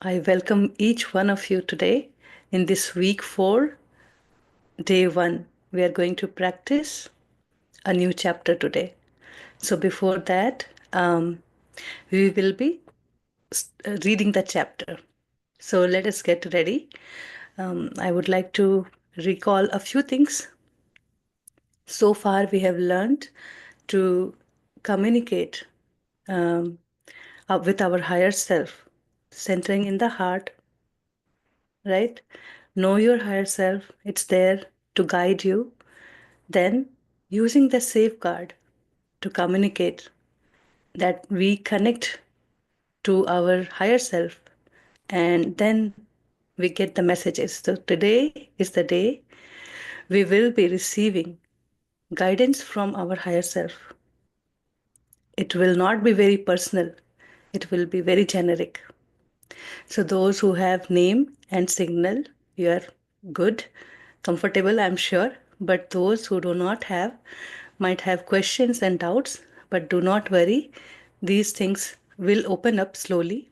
I welcome each one of you today in this week 4, day 1. We are going to practice a new chapter today. So before that, we will be reading the chapter. So let us get ready. I would like to recall a few things. So far, we have learned to communicate with our higher self, centering in the heart, right? Know your higher self, it's there to guide you. Then, using the safeguard to communicate that we connect to our higher self, and then we get the messages. So, today is the day we will be receiving guidance from our higher self. It will not be very personal, it will be very generic. So those who have name and signal, you are good, comfortable, I'm sure. But those who do not have might have questions and doubts, but do not worry. These things will open up slowly.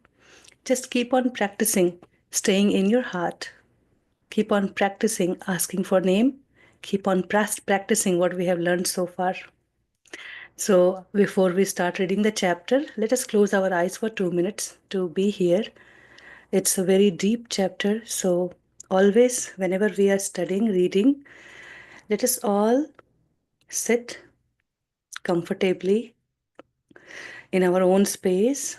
Just keep on practicing, staying in your heart. Keep on practicing asking for name. Keep on practicing what we have learned so far. So before we start reading the chapter, let us close our eyes for 2 minutes to be here. It's a very deep chapter, so always, whenever we are studying, reading, let us all sit comfortably in our own space,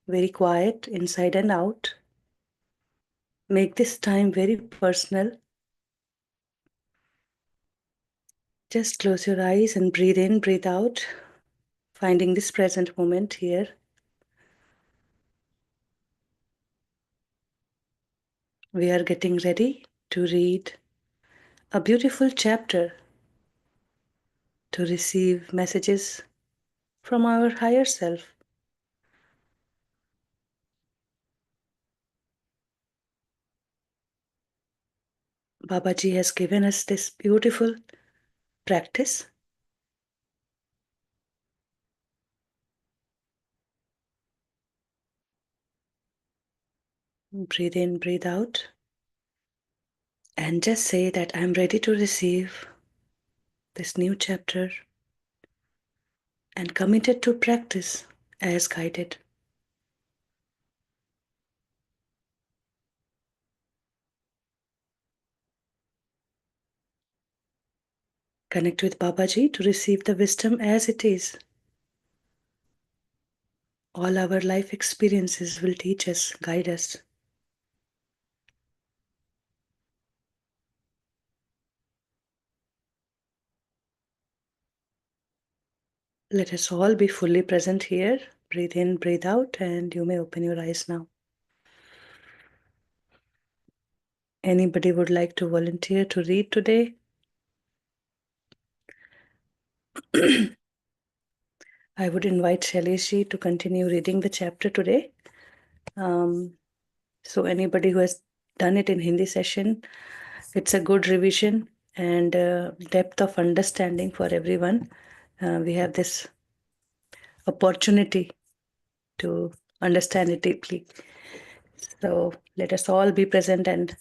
very quiet inside and out. Make this time very personal. Just close your eyes and breathe in, breathe out, finding this present moment here. We are getting ready to read a beautiful chapter, to receive messages from our higher self. Babaji has given us this beautiful practice. Breathe in, breathe out, and just say that I'm ready to receive this new chapter and committed to practice as guided. Connect with Babaji to receive the wisdom as it is. All our life experiences will teach us, guide us. Let us all be fully present here. Breathe in, breathe out, and you may open your eyes now. Anybody would like to volunteer to read today? I would invite Shailesh to continue reading the chapter today. So anybody who has done it in Hindi session, it's a good revision and depth of understanding for everyone. We have this opportunity to understand it deeply. So let us all be present and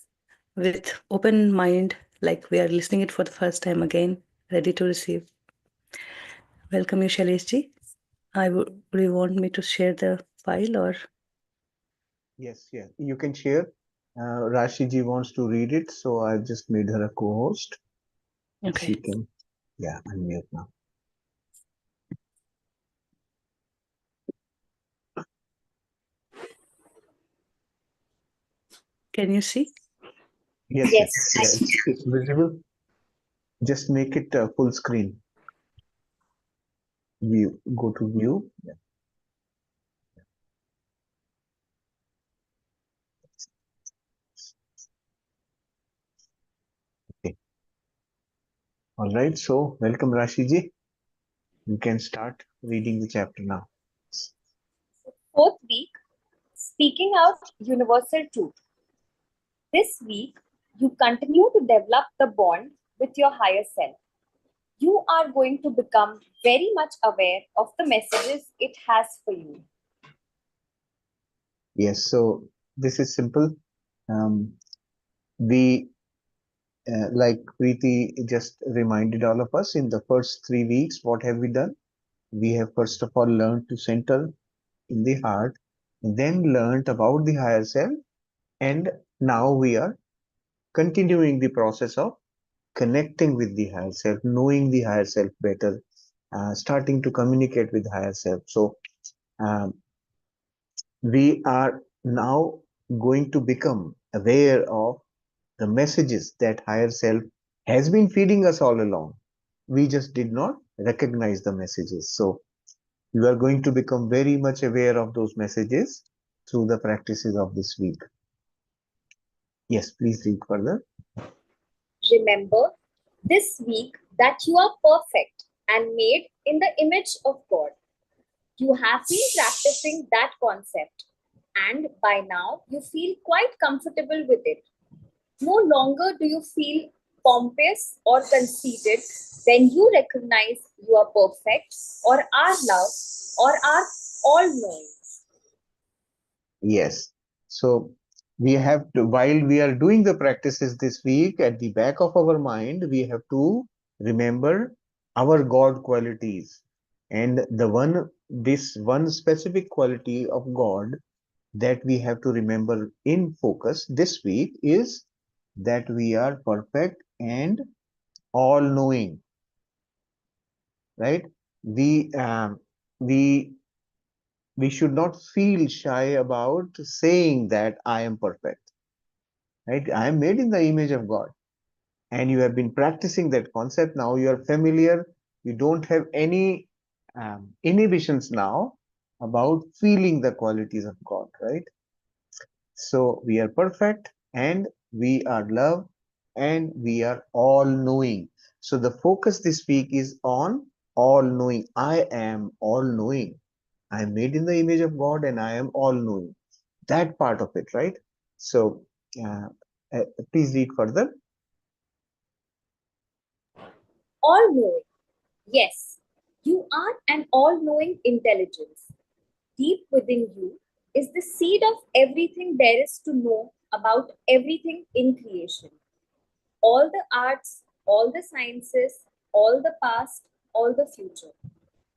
with open mind, like we are listening it for the first time again, ready to receive. Welcome you, Shailesh. Would you want me to share the file or? Yes, you can share. Rashi ji wants to read it, so I've just made her a co-host. Okay. She can, unmute now. Can you see? Yes, it's visible. Just make it full screen. View, go to view. Yeah. Okay. All right. So welcome, Rashi ji. You can start reading the chapter now. Fourth week, speaking out universal truth. This week, you continue to develop the bond with your higher self. You are going to become very much aware of the messages it has for you. Yes, so this is simple. Um, we, like Preeti just reminded all of us, in the first 3 weeks, what have we done? We have first of all learned to center in the heart, then learned about the higher self, and now we are continuing the process of connecting with the higher self, knowing the higher self better, starting to communicate with higher self. So um, we are now going to become aware of the messages that higher self has been feeding us all along. We just did not recognize the messages. So you are going to become very much aware of those messages through the practices of this week. Yes, please read further. Remember this week that you are perfect and made in the image of God. You have been practicing that concept, and by now you feel quite comfortable with it. No longer do you feel pompous or conceited when you recognize you are perfect or are loved or are all knowing. Yes. So we have to, while we are doing the practices this week, at the back of our mind, we have to remember our God qualities. And this one specific quality of God that we have to remember in focus this week is that we are perfect and all knowing, right? We, um, we, we should not feel shy about saying that I am perfect, right? I am made in the image of God, and you have been practicing that concept. Now you are familiar. You don't have any inhibitions now about feeling the qualities of God, right? So we are perfect and we are love and we are all knowing. So the focus this week is on all knowing. I am all knowing. I am made in the image of God and I am all knowing. That part of it, right? So uh, uh, please read further. All knowing. Yes, you are an all knowing intelligence. Deep within you is the seed of everything there is to know about everything in creation. All the arts, all the sciences, all the past, all the future.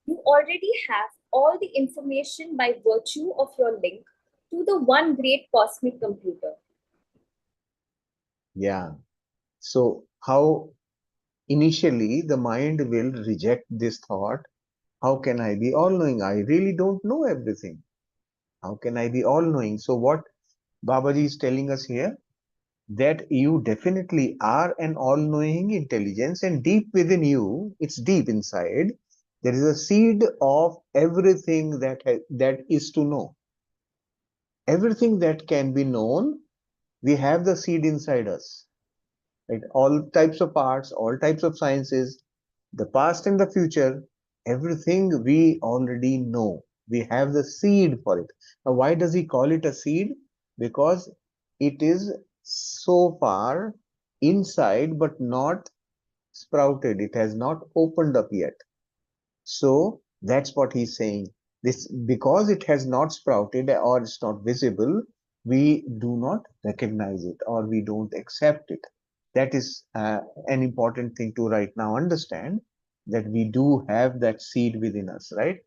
You already have all the information by virtue of your link to the one great cosmic computer. Yeah. So how initially the mind will reject this thought. How can I be all knowing? I really don't know everything. How can I be all knowing? So what Babaji is telling us here, that you definitely are an all knowing intelligence, and deep within you, it's deep inside, there is a seed of everything that is to know. Everything that can be known, we have the seed inside us. Right? All types of arts, all types of sciences, the past and the future, everything we already know. We have the seed for it. Now, why does he call it a seed? Because it is so far inside but not sprouted. It has not opened up yet. So that's what he's saying. This, because it has not sprouted or it's not visible, we do not recognize it or we don't accept it. That is an important thing to right now understand, that we do have that seed within us, right?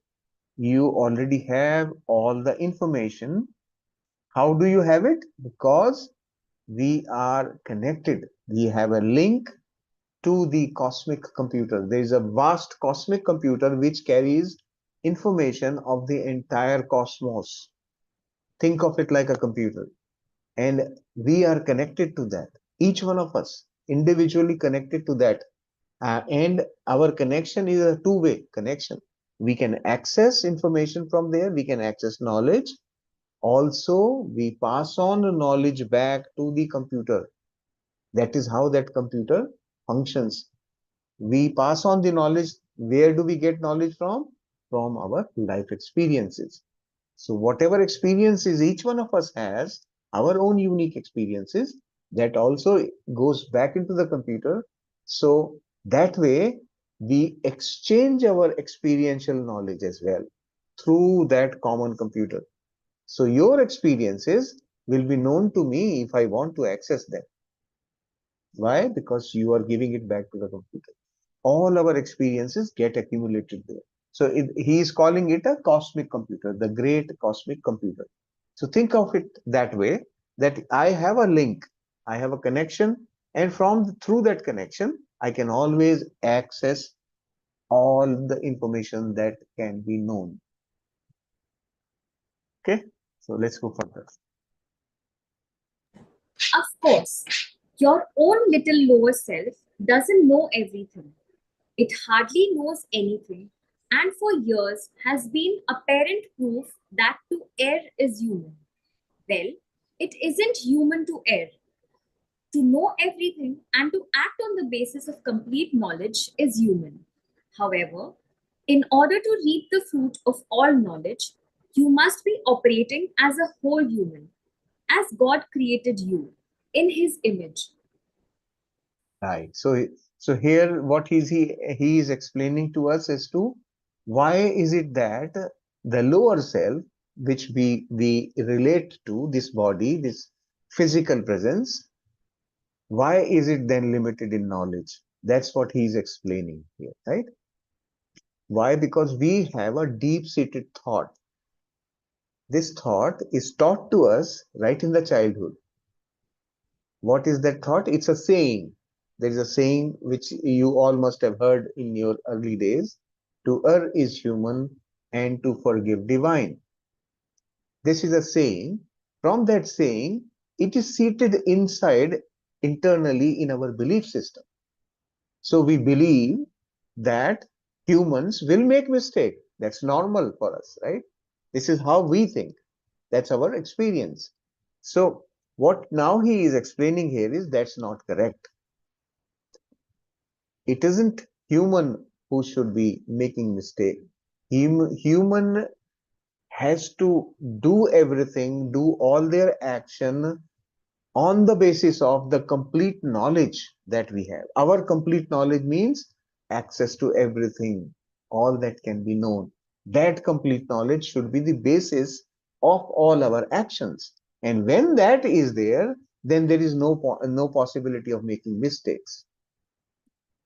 You already have all the information. How do you have it? Because we are connected. We have a link to the cosmic computer. There is a vast cosmic computer which carries information of the entire cosmos. Think of it like a computer. And we are connected to that. Each one of us individually connected to that. And our connection is a two-way connection. We can access information from there. We can access knowledge. Also, we pass on the knowledge back to the computer. That is how that computer functions. We pass on the knowledge. Where do we get knowledge from? From our life experiences. So whatever experiences each one of us has, our own unique experiences, that also goes back into the computer. So that way we exchange our experiential knowledge as well through that common computer. So your experiences will be known to me if I want to access them. Why? Because you are giving it back to the computer. All our experiences get accumulated there. So he is calling it a cosmic computer, the great cosmic computer. So think of it that way, that I have a link, I have a connection, and through that connection, I can always access all the information that can be known. Okay, so let's go further. Of course, your own little lower self doesn't know everything. It hardly knows anything, and for years has been apparent proof that to err is human. Well, it isn't human to err. To know everything and to act on the basis of complete knowledge is human. However, in order to reap the fruit of all knowledge, you must be operating as a whole human, as God created you in His image. Right. So here what he is explaining to us as to why is it that the lower self, which we relate to this body, this physical presence, why is it then limited in knowledge? That's what he is explaining here, right? Why? Because we have a deep-seated thought. This thought is taught to us right in the childhood. What is that thought? It's a saying. There is a saying which you all must have heard in your early days: to err is human and to forgive divine. This is a saying. From that saying, it is seated inside internally in our belief system. So we believe that humans will make mistake. That's normal for us, right? This is how we think. That's our experience. So what now he is explaining here is that's not correct. It isn't human who should be making mistake. Human has to do everything, do all their action on the basis of the complete knowledge that we have. Our complete knowledge means access to everything, all that can be known. That complete knowledge should be the basis of all our actions. And when that is there, then there is no possibility of making mistakes,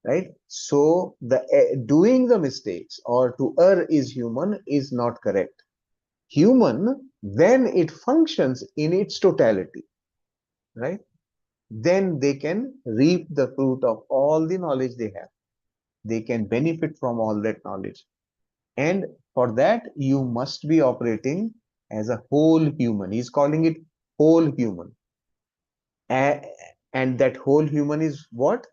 right? So the doing the mistakes or to err is human is not correct. Human, when it functions in its totality, right? Then they can reap the fruit of all the knowledge they have. They can benefit from all that knowledge. And for that, you must be operating as a whole human. He's calling it whole human. And that whole human is what?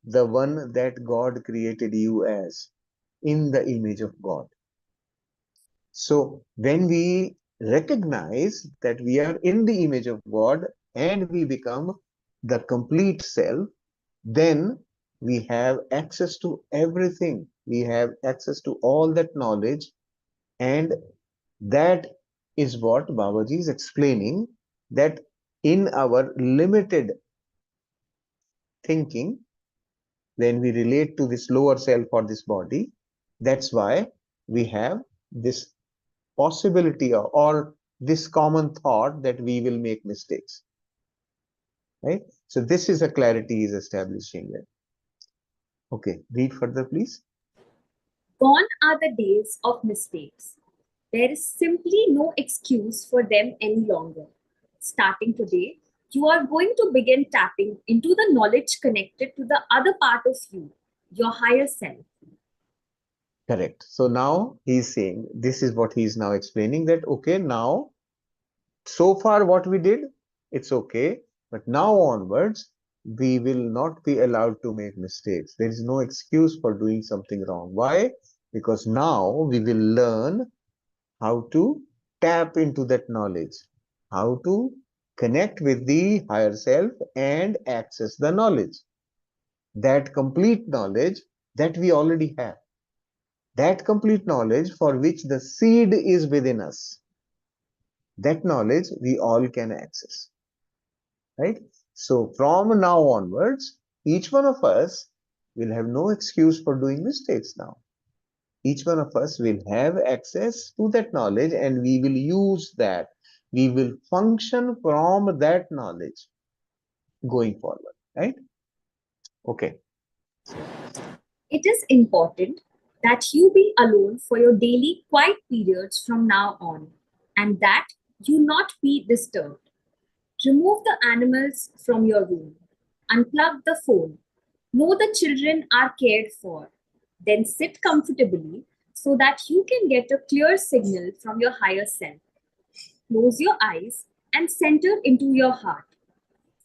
The one that God created you as, in the image of God. So when we recognize that we are in the image of God and we become the complete self, then we have access to everything. We have access to all that knowledge, and that is what Babaji is explaining, that in our limited thinking, when we relate to this lower self or this body, that's why we have this possibility or this common thought that we will make mistakes, right? So this is a clarity is establishing there. Okay, read further, please. Gone are the days of mistakes. There is simply no excuse for them any longer. Starting today, you are going to begin tapping into the knowledge connected to the other part of you, your higher self. Correct. So now he's saying, this is what he's now explaining, that okay, now so far what we did, it's okay, but now onwards we will not be allowed to make mistakes. There is no excuse for doing something wrong. Why? Because now we will learn how to tap into that knowledge, how to connect with the higher self and access the knowledge, that complete knowledge that we already have, that complete knowledge for which the seed is within us. That knowledge we all can access, right? So from now onwards, each one of us will have no excuse for doing mistakes now. Each one of us will have access to that knowledge, and we will use that. We will function from that knowledge going forward, right? Okay. It is important that you be alone for your daily quiet periods from now on, and that you not be disturbed. Remove the animals from your room. Unplug the phone. Know the children are cared for. Then sit comfortably so that you can get a clear signal from your higher self. Close your eyes and center into your heart.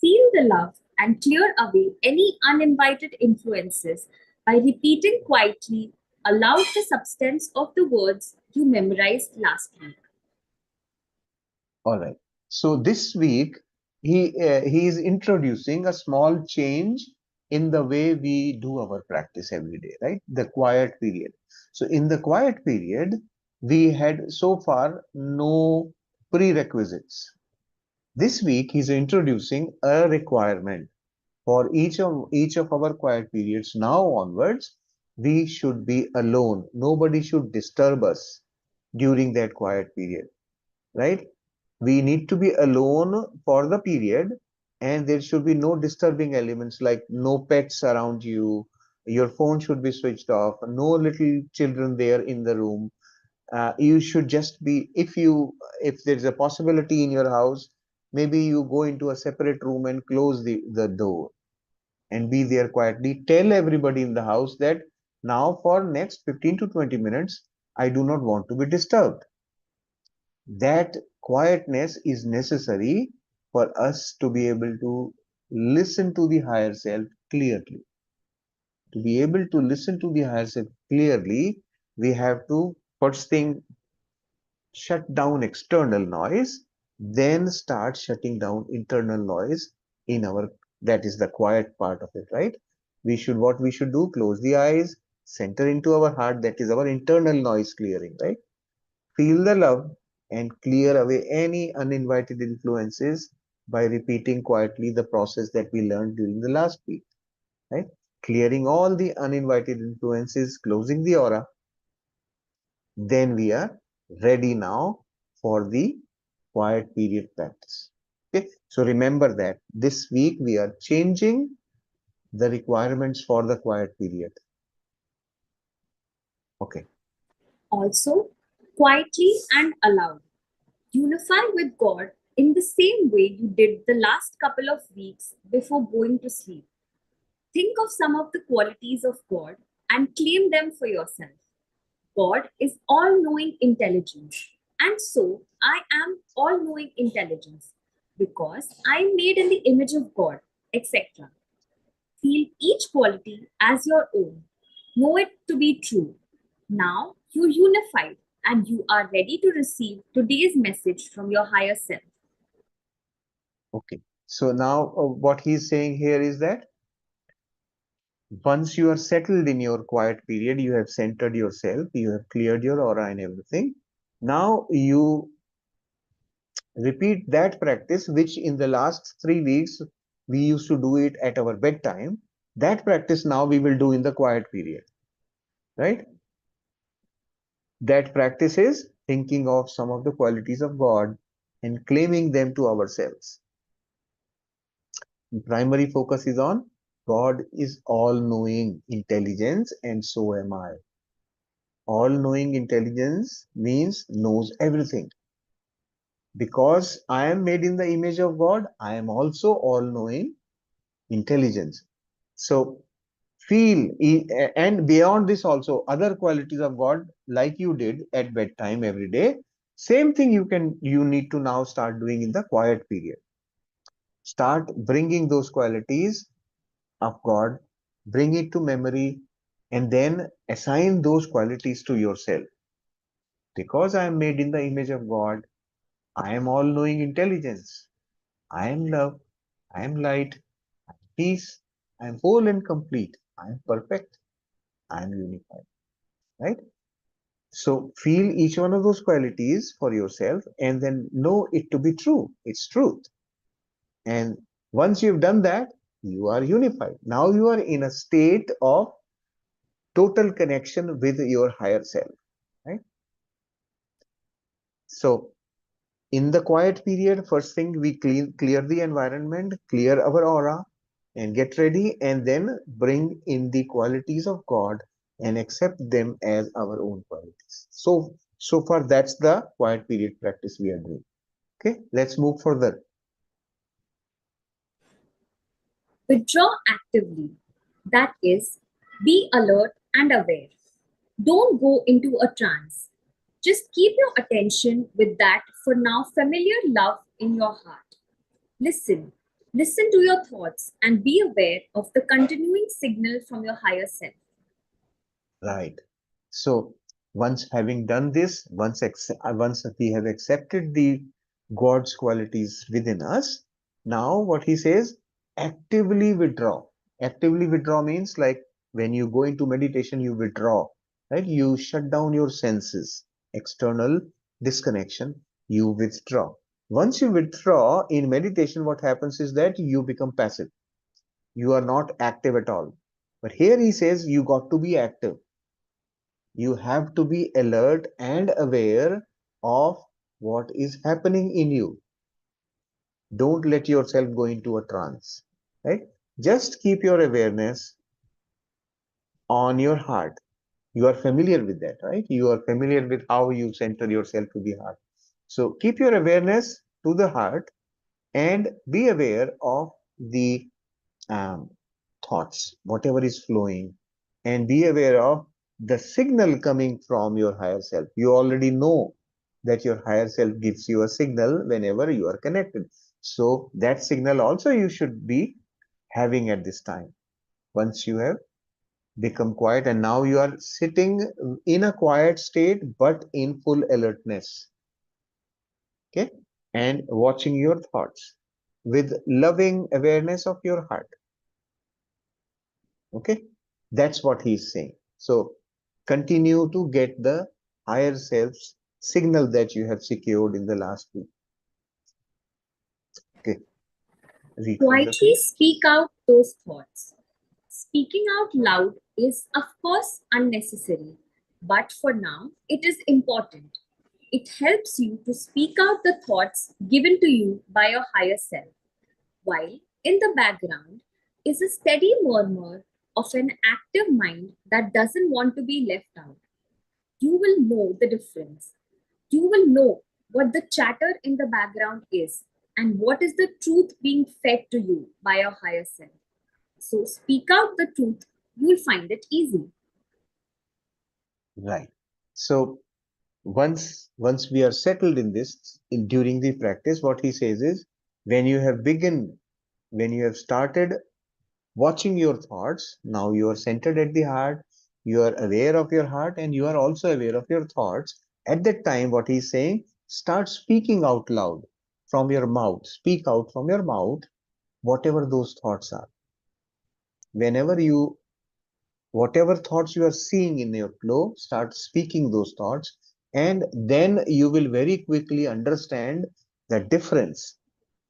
Feel the love and clear away any uninvited influences by repeating quietly aloud the substance of the words you memorized last week. All right. So this week he is introducing a small change in the way we do our practice every day, right? The quiet period. So in the quiet period, we had so far no prerequisites. This week he's introducing a requirement for each of our quiet periods now onwards. We should be alone. Nobody should disturb us during that quiet period, right? We need to be alone for the period, and there should be no disturbing elements like no pets around you. Your phone should be switched off, no little children there in the room. You should just be, if there's a possibility in your house, maybe you go into a separate room and close the door and be there quietly. Tell everybody in the house that now for next 15 to 20 minutes I do not want to be disturbed. That quietness is necessary for us to be able to listen to the higher self clearly. To be able to listen to the higher self clearly, we have to first thing shut down external noise, then start shutting down internal noise in our, that is the quiet part of it, right? What we should do, close the eyes, center into our heart, that is our internal noise clearing, right? Feel the love and clear away any uninvited influences by repeating quietly the process that we learned during the last week, right? Clearing all the uninvited influences, closing the aura, then we are ready now for the quiet period practice. Okay, so remember that this week we are changing the requirements for the quiet period. Okay. Also, quietly and aloud, unify with God in the same way you did the last couple of weeks before going to sleep. Think of some of the qualities of God and claim them for yourself. God is all knowing intelligence, and so I am all knowing intelligence because I am made in the image of God, etc. Feel each quality as your own. Know it to be true. Now you're unified and you are ready to receive today's message from your higher self. Okay. So now what he's saying here is that once you are settled in your quiet period, you have centered yourself, you have cleared your aura and everything. Now you repeat that practice, which in the last 3 weeks we used to do it at our bedtime. That practice now we will do in the quiet period, right? That practice is thinking of some of the qualities of God and claiming them to ourselves. The primary focus is on God is all-knowing intelligence, and so am I. All-knowing intelligence means knows everything. Because I am made in the image of God, I am also all-knowing intelligence. So feel, and beyond this also other qualities of God, like you did at bedtime every day, same thing you need to now start doing in the quiet period. Start bringing those qualities of God, bring it to memory, and then assign those qualities to yourself. Because I am made in the image of God, I am all knowing intelligence, I am love, I am light, I am peace, I am whole and complete, I am perfect, I am unified, right? So feel each one of those qualities for yourself and then know it to be true. It's truth. And once you've done that, you are unified. Now you are in a state of total connection with your higher self, right? So in the quiet period, first thing we clear the environment, clear our aura, and get ready, and then bring in the qualities of God and accept them as our own qualities. So far that's the quiet period practice we are doing. Okay, let's move further. Withdraw actively. That is, be alert and aware. Don't go into a trance. Just keep your attention with that for now familiar love in your heart. Listen. Listen to your thoughts and be aware of the continuing signal from your higher self. Right. So once having done this, once we have accepted the God's qualities within us, now what he says, actively withdraw. Actively withdraw means like when you go into meditation, you withdraw, right? You shut down your senses, external disconnection, you withdraw. Once you withdraw in meditation, what happens is that you become passive. You are not active at all. But here he says you got to be active. You have to be alert and aware of what is happening in you. Don't let yourself go into a trance, right? Just keep your awareness on your heart. You are familiar with that, right? You are familiar with how you center yourself to the heart. So keep your awareness to the heart and be aware of the um, thoughts, whatever is flowing, and be aware of the signal coming from your higher self. You already know that your higher self gives you a signal whenever you are connected. So that signal also you should be having at this time. Once you have become quiet and now you are sitting in a quiet state but in full alertness, okay, and watching your thoughts with loving awareness of your heart. Okay, that's what he's saying. So continue to get the higher self's signal that you have secured in the last week. Okay, read from the Quietly page. speak out those thoughts. Speaking out loud is, of course, unnecessary, but for now, it is important. It helps you to speak out the thoughts given to you by your higher self, while in the background is a steady murmur of an active mind that doesn't want to be left out. You will know the difference. You will know what the chatter in the background is and what is the truth being fed to you by your higher self. So speak out the truth, you will find it easy. Right. So once we are settled in this during the practice, what he says is when you have begun, when you have started watching your thoughts, now you are centered at the heart, you are aware of your heart, and you are also aware of your thoughts. At that time, what he's saying, start speaking out loud from your mouth. Speak out from your mouth, whatever those thoughts are. Whenever you, whatever thoughts you are seeing in your flow, start speaking those thoughts, and then you will very quickly understand the difference.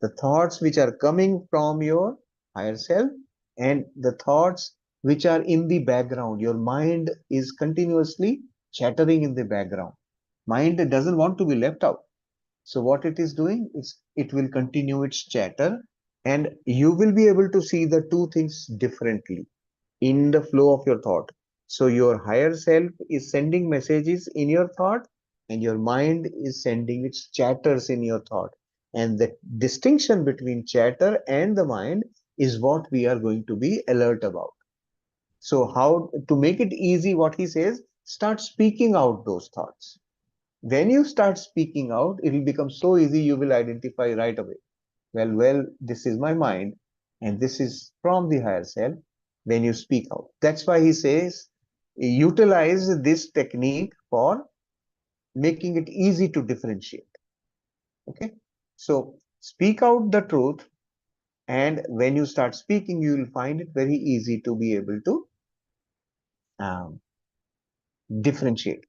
The thoughts which are coming from your higher self and the thoughts which are in the background. Your mind is continuously chattering in the background. Mind doesn't want to be left out. So what it is doing is it will continue its chatter and you will be able to see the two things differently in the flow of your thought. So your higher self is sending messages in your thought and your mind is sending its chatters in your thought. And the distinction between chatter and the mind is what we are going to be alert about. So how to make it easy, what he says, start speaking out those thoughts. When you start speaking out, it will become so easy, you will identify right away. Well, this is my mind, and this is from the higher self when you speak out. That's why he says, utilize this technique for making it easy to differentiate. Okay, so speak out the truth, and when you start speaking, you will find it very easy to be able to um, differentiate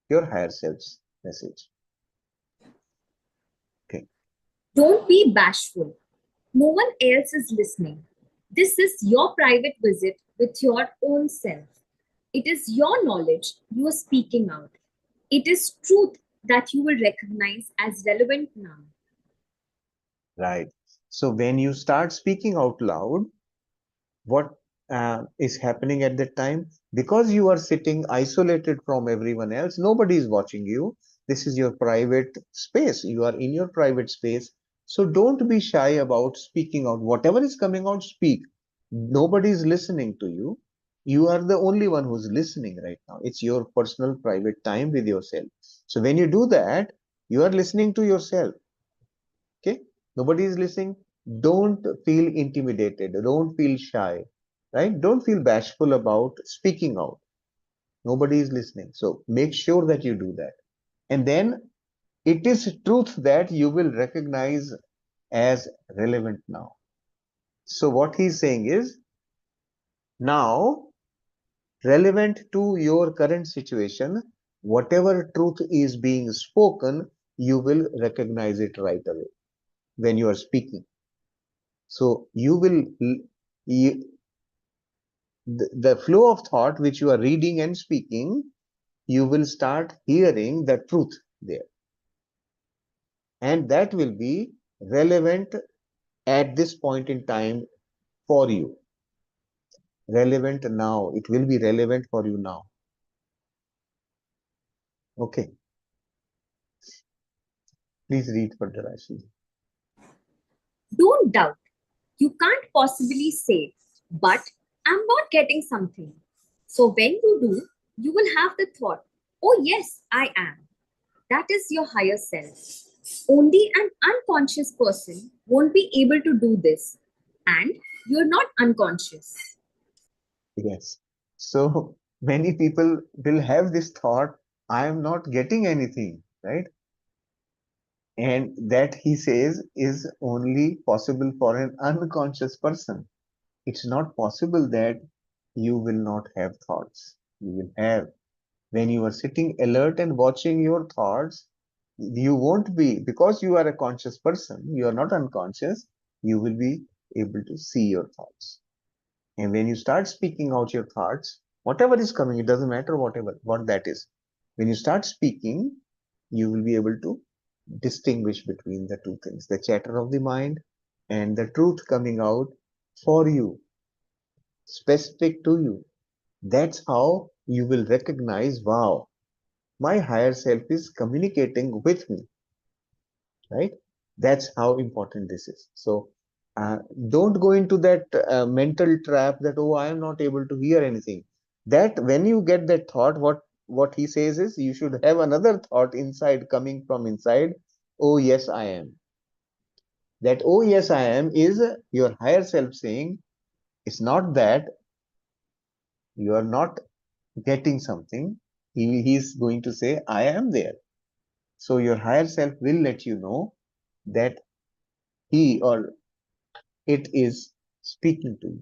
your higher self's message. Okay, Don't be bashful. No one else is listening. This is your private visit with your own self. It is your knowledge you are speaking out. It is truth that you will recognize as relevant now. Right. So when you start speaking out loud, what is happening at that time? Because you are sitting isolated from everyone else, nobody is watching you. This is your private space. You are in your private space. So don't be shy about speaking out. Whatever is coming out, speak. Nobody is listening to you. You are the only one who's listening right now. It's your personal private time with yourself. So when you do that, you are listening to yourself. Okay, nobody is listening. Don't feel intimidated, don't feel shy, right? Don't feel bashful about speaking out. Nobody is listening, so make sure that you do that. And then it is truth that you will recognize as relevant now. So what he's saying is, now relevant to your current situation, whatever truth is being spoken, you will recognize it right away when you are speaking. So you will, the flow of thought which you are reading and speaking, you will start hearing the truth there. And that will be relevant at this point in time for you. Relevant now. It will be relevant for you now. Okay. Please read further, Ashley. Don't doubt. You can't possibly say, but I'm not getting something. So when you do, you will have the thought, oh yes, I am. That is your higher self. Only an unconscious person won't be able to do this. And you're not unconscious. Yes. So many people will have this thought, I am not getting anything, right? And that he says is only possible for an unconscious person. It's not possible that you will not have thoughts. You will have. When you are sitting alert and watching your thoughts, you won't be, because you are a conscious person, you are not unconscious, you will be able to see your thoughts. And when you start speaking out your thoughts, whatever is coming, it doesn't matter what that is. When you start speaking, you will be able to distinguish between the two things, the chatter of the mind and the truth coming out for you, specific to you. That's how you will recognize, wow, my higher self is communicating with me, right? That's how important this is. So uh, don't go into that mental trap that, oh, I am not able to hear anything. That when you get that thought, what he says is you should have another thought inside, coming from inside. Oh yes, I am. That oh yes, I am is your higher self saying, it's not that you are not getting something. He's going to say, I am there. So your higher self will let you know that he or it is speaking to you.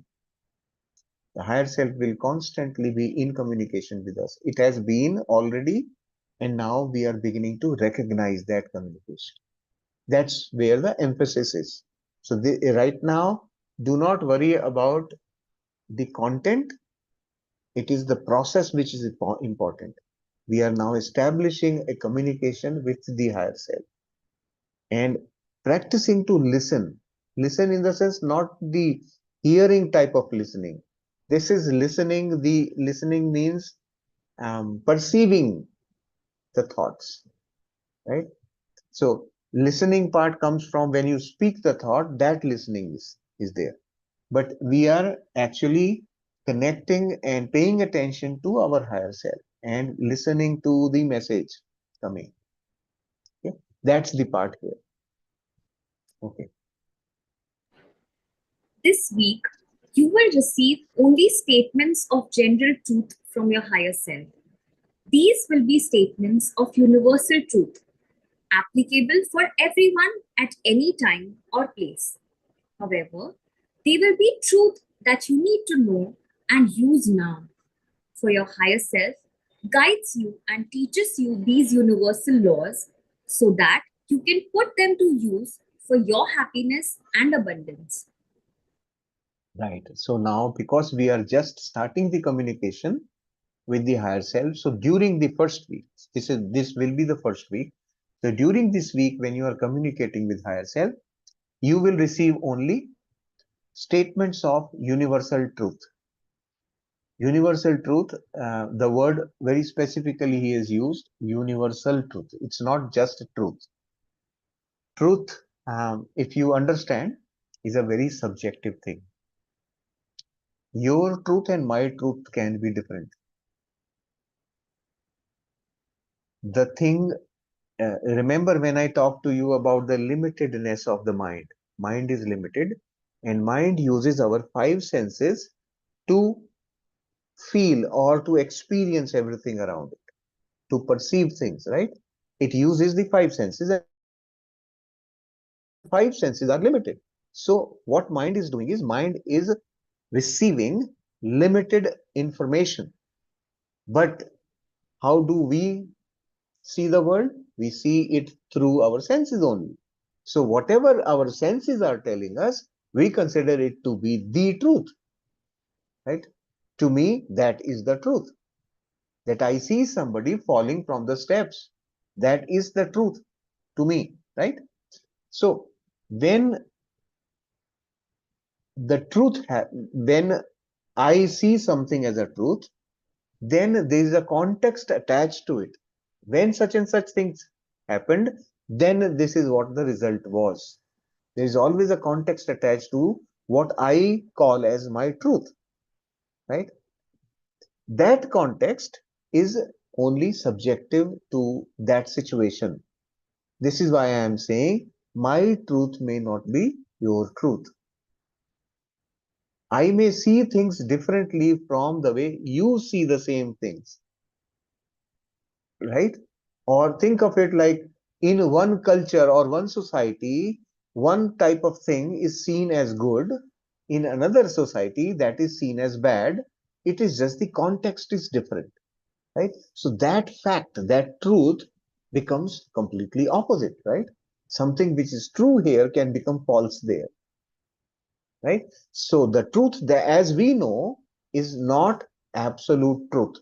The higher self will constantly be in communication with us. It has been already, and now we are beginning to recognize that communication. That's where the emphasis is. So right now, do not worry about the content. It is the process which is important. We are now establishing a communication with the higher self and practicing to listen. Listen in the sense, not the hearing type of listening. This is listening. The listening means perceiving the thoughts, right? So listening part comes from when you speak the thought, that listening is there. But we are actually connecting and paying attention to our higher self and listening to the message coming. Okay? That's the part here. Okay. This week, you will receive only statements of general truth from your higher self. These will be statements of universal truth, applicable for everyone at any time or place. However, they will be truth that you need to know and use now. For your higher self guides you and teaches you these universal laws so that you can put them to use for your happiness and abundance. Right. So now, because we are just starting the communication, with the higher self. So during the first week, this will be the first week. So during this week, when you are communicating with higher self, you will receive only statements of universal truth. Universal truth, the word very specifically he has used, universal truth. It's not just truth. Truth, if you understand, is a very subjective thing. Your truth and my truth can be different. The thing, remember when I talked to you about the limitedness of the mind. Mind is limited, and mind uses our five senses to feel or to experience everything around it, to perceive things, right? It uses the five senses, and five senses are limited. So what mind is doing is mind is receiving limited information. But how do we see the world? We see it through our senses only. So whatever our senses are telling us, we consider it to be the truth, right? To me, that is the truth. That I see somebody falling from the steps, that is the truth to me, right? So when the truth, when I see something as a truth, then there is a context attached to it. When such and such things happened, then this is what the result was. There is always a context attached to what I call as my truth, right? That context is only subjective to that situation. This is why I am saying my truth may not be your truth. I may see things differently from the way you see the same things, right? Or think of it like in one culture or one society, one type of thing is seen as good, in another society that is seen as bad. It is just the context is different, right? So that fact, that truth becomes completely opposite, right? Something which is true here can become false there, right? So the truth that as we know is not absolute truth.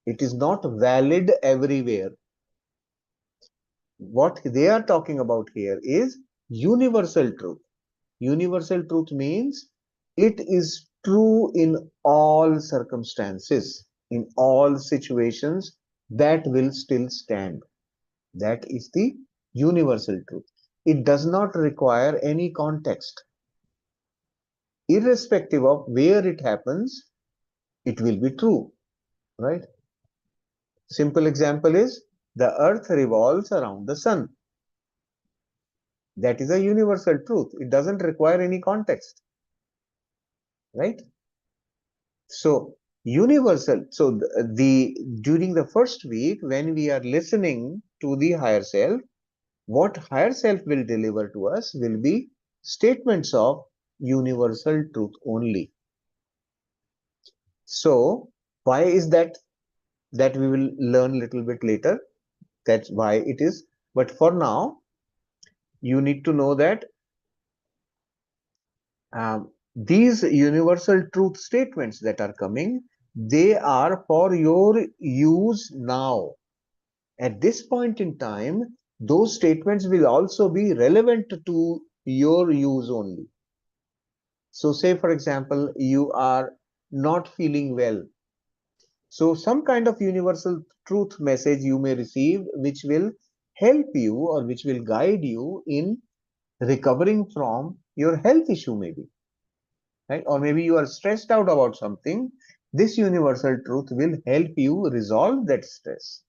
It is not valid everywhere. What they are talking about here is universal truth. Universal truth means it is true in all circumstances, in all situations, that will still stand. That is the universal truth. It does not require any context. Irrespective of where it happens, it will be true, right? Simple example is the earth revolves around the sun. That is a universal truth. It doesn't require any context, right? So universal. So during the first week, when we are listening to the higher self, what higher self will deliver to us will be statements of universal truth only. So why is that? That we will learn a little bit later. That's why it is. But for now, you need to know that these universal truth statements that are coming, they are for your use now. At this point in time, those statements will also be relevant to your use only. So say, for example, you are not feeling well. So some kind of universal truth message you may receive, which will help you or which will guide you in recovering from your health issue maybe, right? Or maybe you are stressed out about something. This universal truth will help you resolve that stress,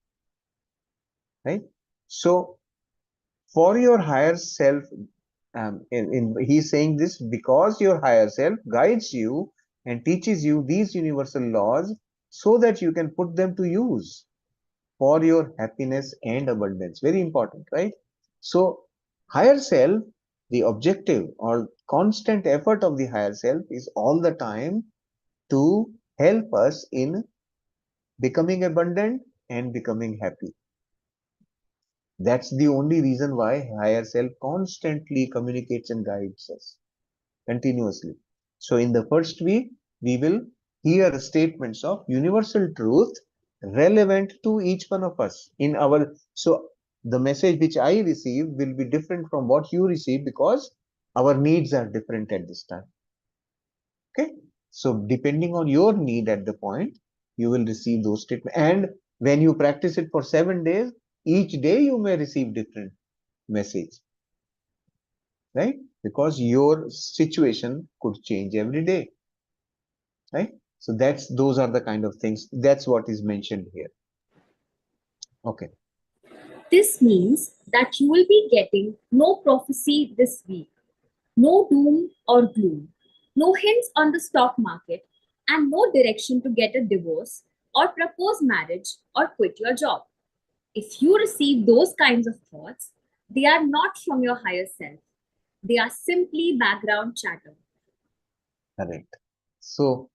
right? So for your higher self, he's saying this because your higher self guides you and teaches you these universal laws so that you can put them to use for your happiness and abundance. Very important, right? So higher self, the objective or constant effort of the higher self is all the time to help us in becoming abundant and becoming happy. That's the only reason why higher self constantly communicates and guides us continuously. So in the first week, we will hear statements of universal truth relevant to each one of us in our. So the message which I receive will be different from what you receive because our needs are different at this time. Okay. So depending on your need at the point, you will receive those statements. And when you practice it for 7 days, each day you may receive different message, right? Because your situation could change every day, right? So those are the kind of things. That's what is mentioned here. Okay. This means that you will be getting no prophecy this week, no doom or gloom, no hints on the stock market, and no direction to get a divorce or propose marriage or quit your job. If you receive those kinds of thoughts, they are not from your higher self. They are simply background chatter. Correct. So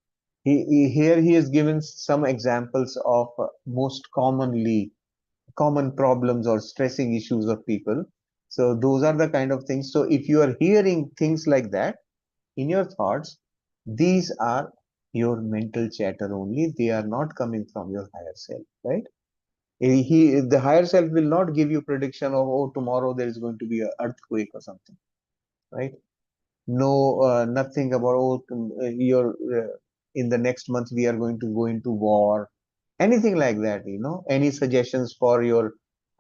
here he has given some examples of most common problems or stressing issues of people. So those are the kind of things. So if you are hearing things like that in your thoughts, these are your mental chatter only. They are not coming from your higher self, right? The higher self will not give you prediction of, oh, tomorrow there is going to be an earthquake or something, right? No, nothing about, oh, you're in the next month we are going to go into war, anything like that. Any suggestions for your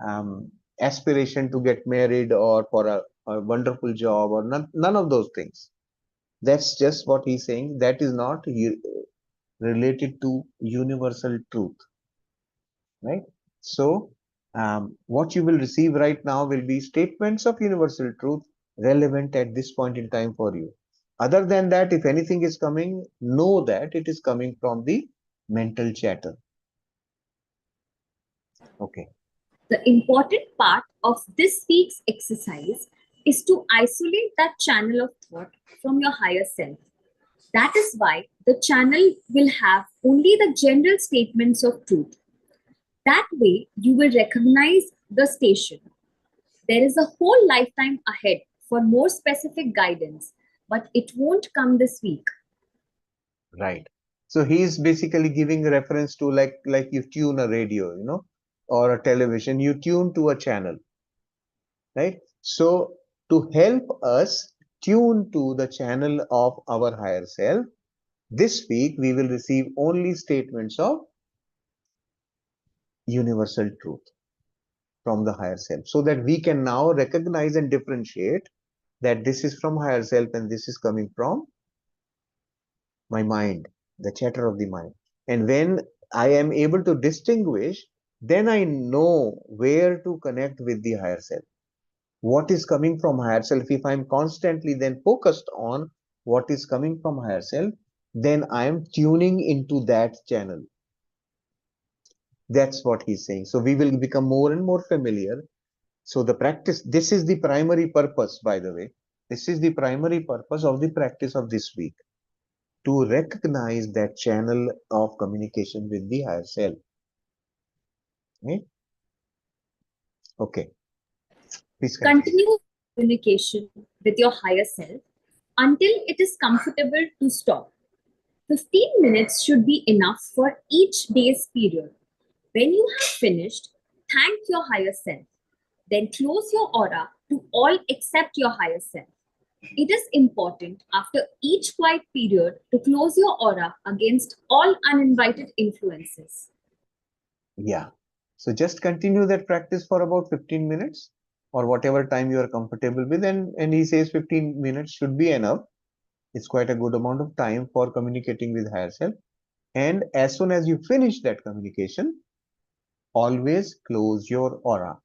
um, aspiration to get married or for a wonderful job or none of those things. That's just what he's saying. That is not related to universal truth, right? So what you will receive right now will be statements of universal truth relevant at this point in time for you. Other than that, if anything is coming, know that it is coming from the mental chatter. Okay. The important part of this week's exercise is to isolate that channel of thought from your higher self. That is why the channel will have only the general statements of truth. That way, you will recognize the station. There is a whole lifetime ahead for more specific guidance, but it won't come this week. Right. So he is basically giving reference to like you tune a radio, or a television, you tune to a channel, right? So to help us tune to the channel of our higher self, this week we will receive only statements of universal truth from the higher self, so that we can now recognize and differentiate that this is from higher self and this is coming from my mind, the chatter of the mind. And when I am able to distinguish, then I know where to connect with the higher self. What is coming from higher self? If I'm constantly then focused on what is coming from higher self, then I am tuning into that channel. That's what he's saying. So we will become more and more familiar. So the practice, this is the primary purpose, by the way. This is the primary purpose of the practice of this week, to recognize that channel of communication with the higher self. Okay. Okay. Please continue. Continue communication with your higher self until it is comfortable to stop. 15 minutes should be enough for each day's period. When you have finished, thank your higher self. Then close your aura to all except your higher self. It is important after each quiet period to close your aura against all uninvited influences. Yeah. So just continue that practice for about 15 minutes or whatever time you are comfortable with. And he says 15 minutes should be enough. It's quite a good amount of time for communicating with higher self. And as soon as you finish that communication, always close your aura.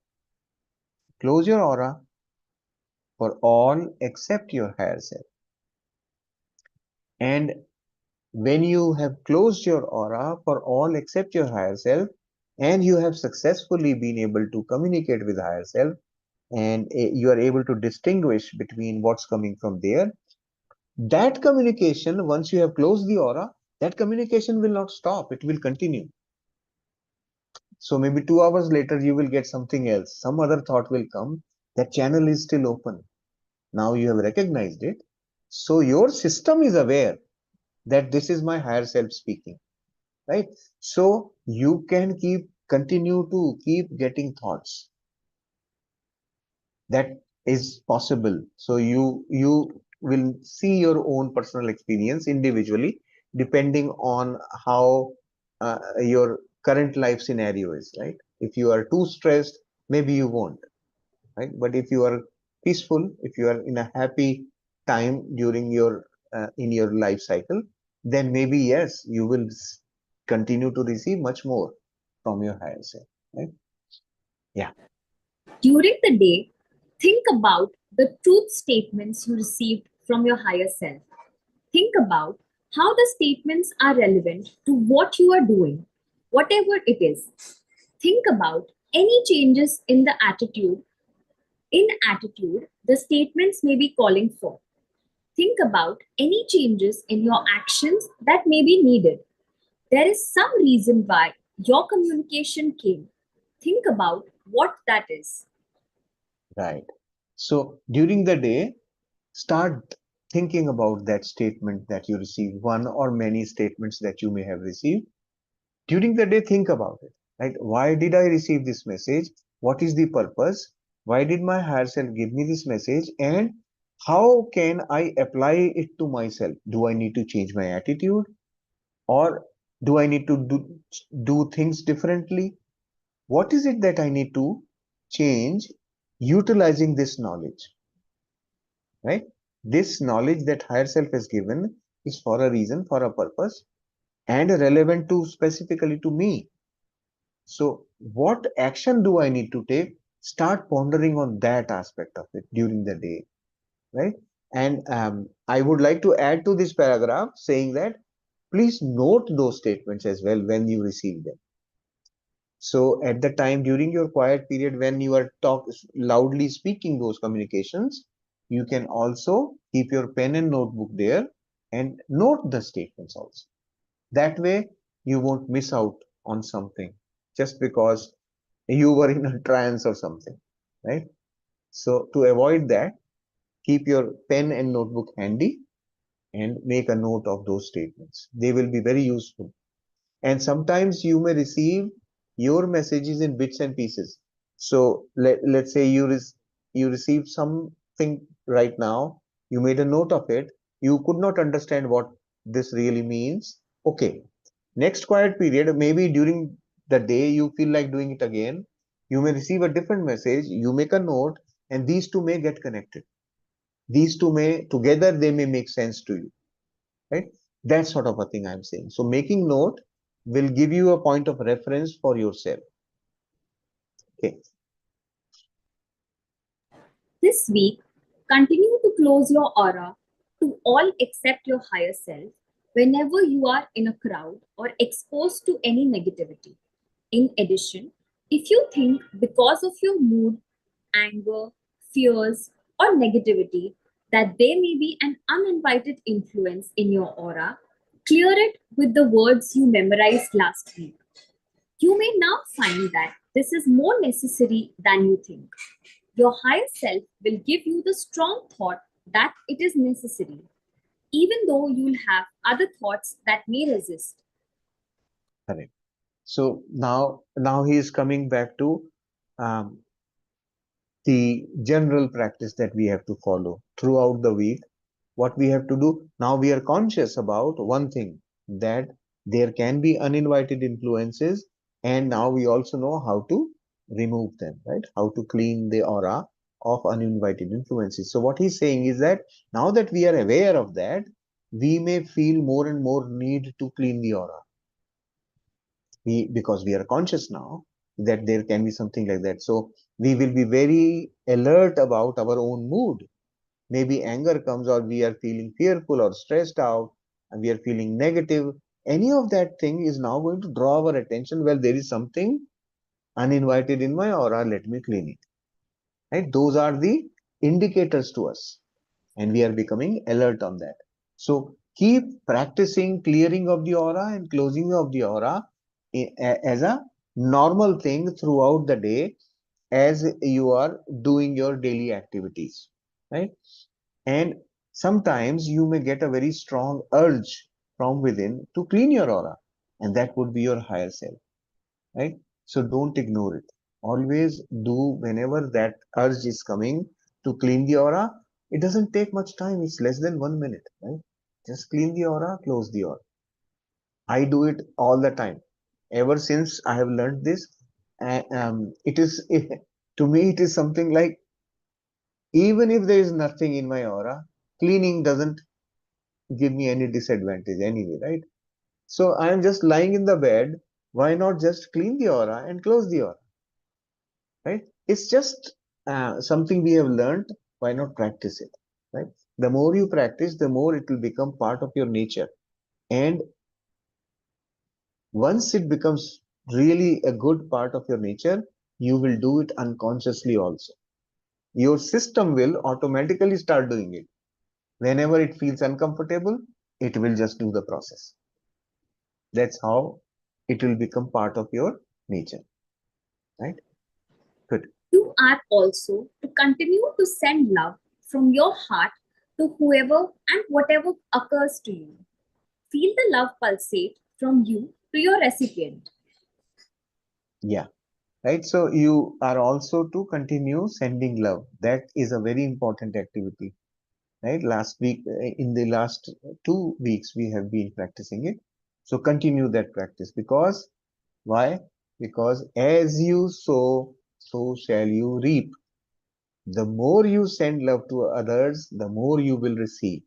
Close your aura for all except your higher self. And when you have closed your aura for all except your higher self, and you have successfully been able to communicate with higher self, and you are able to distinguish between what's coming from there, that communication, once you have closed the aura, that communication will not stop. It will continue. So maybe 2 hours later, you will get something else. Some other thought will come. That channel is still open. Now you have recognized it. So your system is aware that this is my higher self speaking, right? So you can continue to keep getting thoughts. That is possible. So you will see your own personal experience individually, depending on how your current life scenario is, right? If you are too stressed, maybe you won't, right? But if you are peaceful, if you are in a happy time during your in your life cycle, then maybe yes, you will continue to receive much more from your higher self, right? Yeah. During the day, think about the truth statements you received from your higher self. Think about how the statements are relevant to what you are doing, whatever it is. Think about any changes in the attitude. In attitude, the statements may be calling for. Think about any changes in your actions that may be needed. There is some reason why your communication came. Think about what that is. Right. So during the day, start thinking about that statement that you received, one or many statements that you may have received. During the day, think about it. Right? Why did I receive this message? What is the purpose? Why did my higher self give me this message? And how can I apply it to myself? Do I need to change my attitude? Or do I need to do things differently? What is it that I need to change utilizing this knowledge? Right? This knowledge that higher self has given is for a reason, for a purpose, and relevant to specifically to me. So what action do I need to take? Start pondering on that aspect of it during the day, right? And I would like to add to this paragraph saying that please note those statements as well when you receive them. So at the time during your quiet period when you are loudly speaking those communications, you can also keep your pen and notebook there and note the statements also. That way you won't miss out on something just because you were in a trance or something, right? So to avoid that, keep your pen and notebook handy and make a note of those statements. They will be very useful. And sometimes you may receive your messages in bits and pieces. So let's say you received something right now, you made a note of it, you could not understand what this really means. Okay, next quiet period, maybe during the day you feel like doing it again, you may receive a different message, you make a note, and these two may get connected. These two may together they may make sense to you, right? That sort of a thing I'm saying. So making note will give you a point of reference for yourself. Okay. This week, continue to close your aura to all except your higher self whenever you are in a crowd or exposed to any negativity. In addition, if you think because of your mood, anger, fears, or negativity that there may be an uninvited influence in your aura, clear it with the words you memorized last week. You may now find that this is more necessary than you think. Your higher self will give you the strong thought that it is necessary, even though you'll have other thoughts that may resist. Correct. So now he is coming back to um, the general practice that we have to follow throughout the week. What we have to do now, we are conscious about one thing, that there can be uninvited influences, and now we also know how to remove them, right? How to clean the aura of uninvited influences. So what he's saying is that now that we are aware of that, we may feel more and more need to clean the aura. Because we are conscious now that there can be something like that, so we will be very alert about our own mood. Maybe anger comes, or we are feeling fearful or stressed out, and we are feeling negative. Any of that thing is now going to draw our attention. Well, there is something uninvited in my aura, let me clean it, right? Those are the indicators to us, and we are becoming alert on that. So keep practicing clearing of the aura and closing of the aura as a normal thing throughout the day as you are doing your daily activities, right? And sometimes you may get a very strong urge from within to clean your aura, and that would be your higher self, right? So don't ignore it. Always do whenever that urge is coming to clean the aura. It doesn't take much time. It's less than 1 minute, right? Just clean the aura, close the aura. I do it all the time. Ever since I have learned this, it is to me it is something like, even if there is nothing in my aura, cleaning doesn't give me any disadvantage anyway, right? So I am just lying in the bed. Why not just clean the aura and close the aura, right? It's just something we have learned. Why not practice it, right? The more you practice, the more it will become part of your nature. And once it becomes really a good part of your nature, you will do it unconsciously also. Your system will automatically start doing it. Whenever it feels uncomfortable, it will just do the process. That's how it will become part of your nature, right? Good. You are also to continue to send love from your heart to whoever and whatever occurs to you. Feel the love pulsate from you to your recipient. Yeah. Right. So you are also to continue sending love. That is a very important activity. Right. Last week, in the last 2 weeks, we have been practicing it. So continue that practice, because why? Because as you sow, so shall you reap. The more you send love to others, the more you will receive,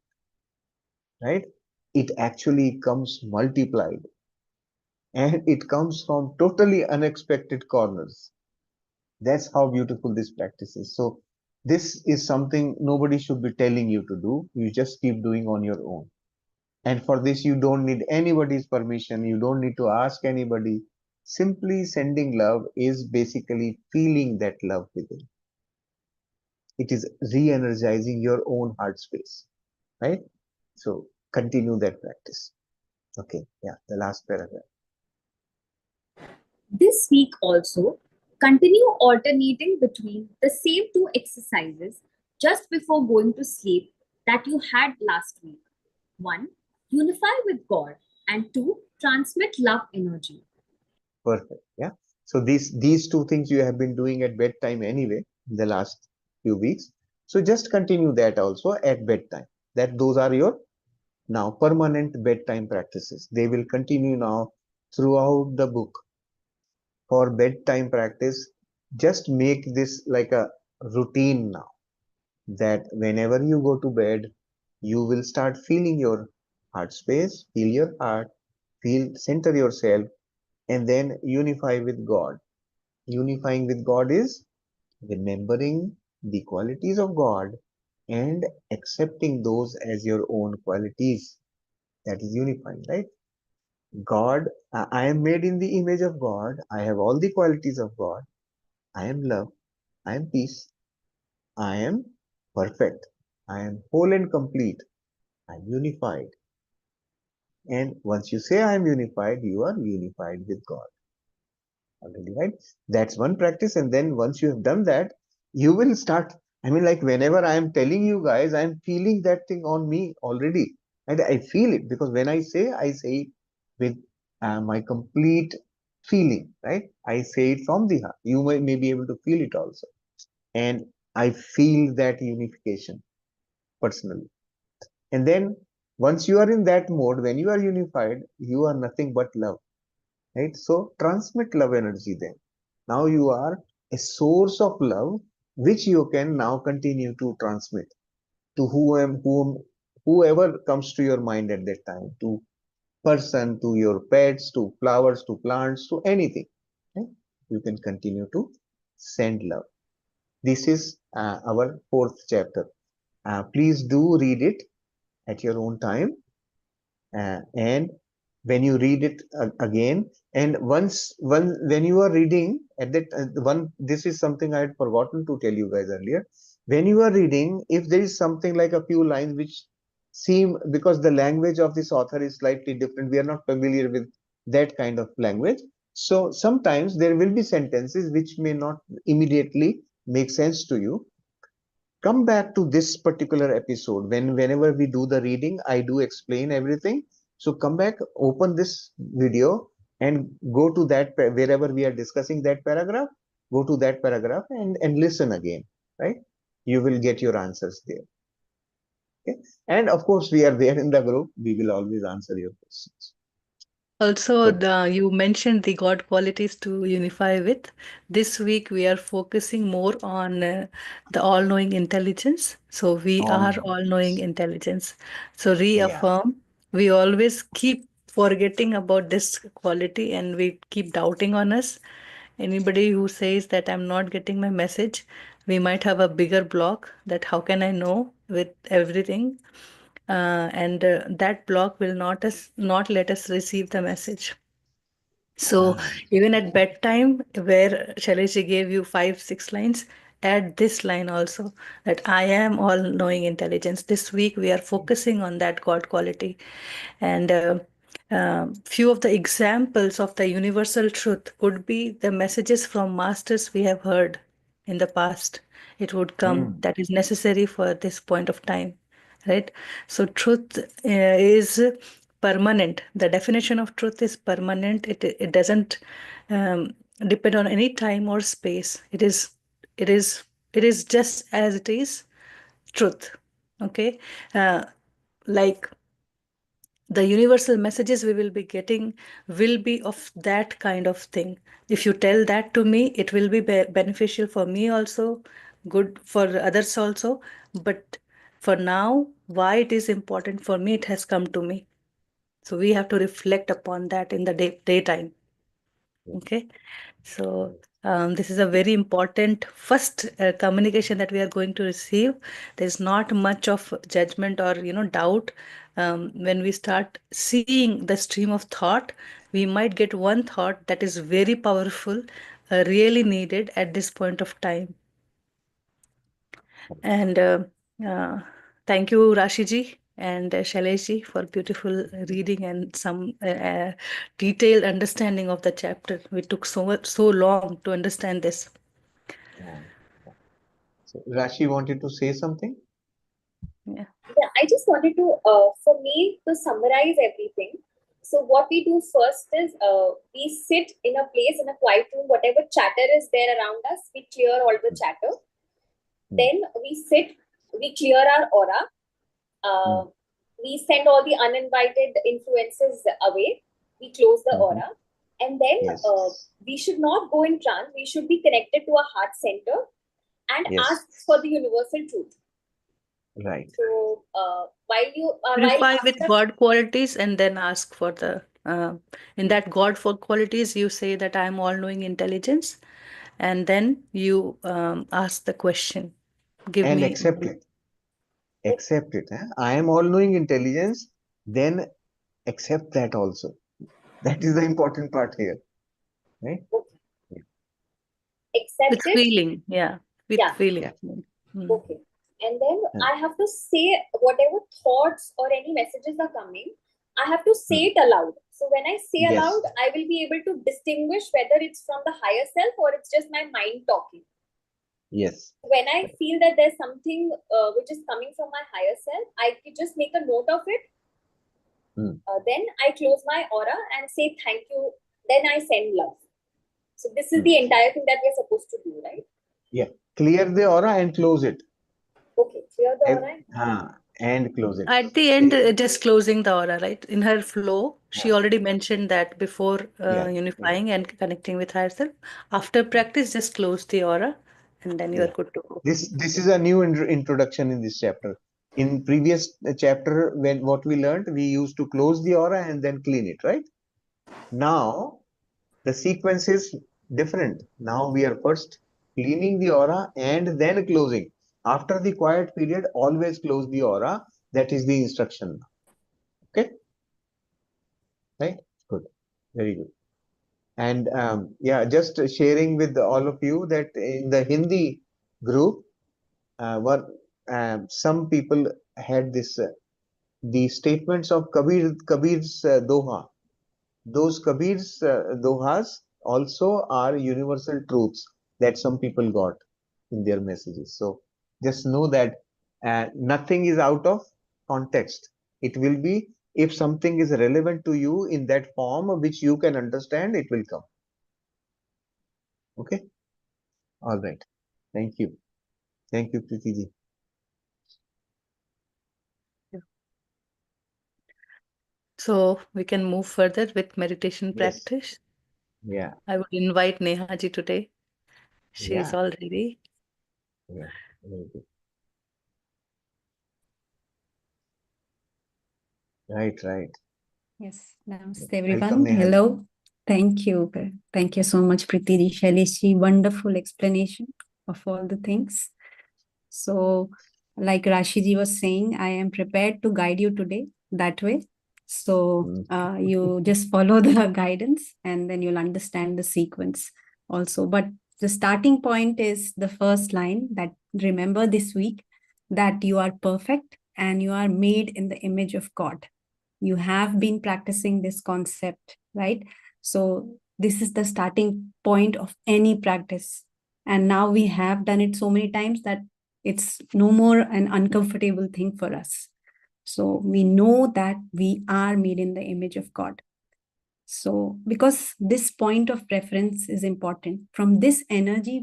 right? It actually comes multiplied, and it comes from totally unexpected corners. That's how beautiful this practice is. So this is something nobody should be telling you to do. You just keep doing on your own. And for this, you don't need anybody's permission. You don't need to ask anybody. Simply sending love is basically feeling that love within. It is re-energizing your own heart space, right? So continue that practice. Okay, yeah, the last paragraph. This week also, continue alternating between the same two exercises just before going to sleep that you had last week. 1. Unify with God, and 2. Transmit love energy. Perfect. Yeah. So these two things you have been doing at bedtime anyway in the last few weeks. So just continue that also at bedtime. That those are your now permanent bedtime practices. They will continue now throughout the book. For bedtime practice, just make this like a routine now, that whenever you go to bed, you will start feeling your heart space, feel your heart, feel center yourself, and then unify with God. Unifying with God is remembering the qualities of God and accepting those as your own qualities. That is unifying, right? God, I am made in the image of God. I have all the qualities of God. I am love. I am peace. I am perfect. I am whole and complete. I am unified. And once you say I am unified, you are unified with God already, right? That's one practice. And then once you have done that, you will start. I mean, like whenever I am telling you guys, I am feeling that thing on me already. And I feel it, because when I say it with my complete feeling, right? I say it from the heart. You may be able to feel it also. And I feel that unification personally. And then once you are in that mode, when you are unified, you are nothing but love, right? So transmit love energy then. Now you are a source of love, which you can now continue to transmit to whoever comes to your mind at that time, to person, to your pets, to flowers, to plants, to anything. Right? You can continue to send love. This is our fourth chapter. Please do read it at your own time, and when you read it again, and when you are reading at that one, this is something I had forgotten to tell you guys earlier. When you are reading, if there is something like a few lines which seem, because the language of this author is slightly different, we are not familiar with that kind of language, so sometimes there will be sentences which may not immediately make sense to you. Come back to this particular episode. Whenever we do the reading, I do explain everything. So come back, open this video and go to that, wherever we are discussing that paragraph, go to that paragraph and listen again, right? You will get your answers there. Okay? And of course, we are there in the group. We will always answer your questions. Also, Good. you mentioned the God qualities to unify with. This week, we are focusing more on the all knowing intelligence. So, we All are knowing. all knowing intelligence. So, Yeah. reaffirm. We always keep forgetting about this quality and we keep doubting on us. Anybody who says that I'm not getting my message, we might have a bigger block that how can I know with everything? And that block will not let us receive the message. So Ah, even at bedtime, where Shailesh gave you 5, 6 lines, add this line also that I am all knowing intelligence. This week we are focusing on that God quality. And few of the examples of the universal truth could be the messages from masters we have heard in the past. It would come mm, that is necessary for this point of time, right? So truth is permanent. The definition of truth is permanent. It doesn't depend on any time or space. It is it is just as it is truth. Okay, uh, like the universal messages we will be getting will be of that kind of thing. If you tell that to me, it will be beneficial for me also, good for others also. But for now, why it is important for me, it has come to me. So we have to reflect upon that in the daytime. yes, Okay. So yes. this is a very important first communication that we are going to receive. There's not much of judgment or doubt. When we start seeing the stream of thought, we might get one thought that is very powerful, really needed at this point of time. And uh, thank you, Rashiji and Shailesh for beautiful reading and some detailed understanding of the chapter. We took so long to understand this. Yeah. So Rashi wanted to say something. Yeah. Yeah, I just wanted to, for me, to summarize everything. So what we do first is we sit in a place, in a quiet room, whatever chatter is there around us, we clear all the chatter. Mm, Then we sit, we clear our aura. mm, We send all the uninvited influences away. We close the mhm. aura. And then Yes, we should not go in trance. We should be connected to our heart center and yes, ask for the universal truth. right. So while Purify with after God qualities and then ask for the, in that God for qualities, you say that I am all knowing intelligence. And then you ask the question, give And me. accept it. Accept it. Eh? I am all knowing intelligence. Then accept that also. That is the important part here, right? Yeah. With accept it, feeling. Yeah. With yeah, feeling. Yeah. Mm. okay. And then Mm, I have to say whatever thoughts or any messages are coming, I have to say mm. it aloud. So when I say Yes, aloud, I will be able to distinguish whether it's from the higher self or it's just my mind talking. yes. When I Right. feel that there's something which is coming from my higher self, I could just make a note of it. Mm, Then I close my aura and say thank you. Then I send love. So this is mm. the entire thing that we're supposed to do, right? Yeah. Clear the aura and close it. Okay, clear the Ev- aura. and close it. At the end, Eh, just closing the aura, right? In her flow, she yeah, already mentioned that before yeah, yeah, unifying and connecting with herself. After yeah. practice, just close the aura and then you are Yeah. good to go. This is a new introduction in this chapter. In previous chapter, when what we learned, we used to close the aura and then clean it, right? Now the sequence is different. Now we are first cleaning the aura and then closing. After the quiet period, always close the aura. That is the instruction. Okay, right? Good, very good. And yeah, just sharing with all of you that in the Hindi group, what some people had this the statements of Kabir's Doha. Those Kabir's Dohas also are universal truths that some people got in their messages. So just know that nothing is out of context. It will be If something is relevant to you in that form which you can understand, it will come. Okay? All right. Thank you. Thank you, Preeti ji. So we can move further with meditation Yes. practice. Yeah. I would invite Neha ji today. She is Yeah. all ready. Yeah. Very good. Right, right. Yes, namaste Welcome, everyone. Neha ji. Hello. Thank you. Thank you so much, Preeti ji, Shailesh ji. Wonderful explanation of all the things. So, like Rashi ji was saying, I am prepared to guide you today that way. So, Mm. you just follow the guidance and then you'll understand the sequence also. But the starting point is the first line that remember this week that you are perfect and you are made in the image of God. You have been practicing this concept, right? So this is the starting point of any practice. And now we have done it so many times that it's no more an uncomfortable thing for us. So we know that we are made in the image of God. So because this point of reference is important, from this energy,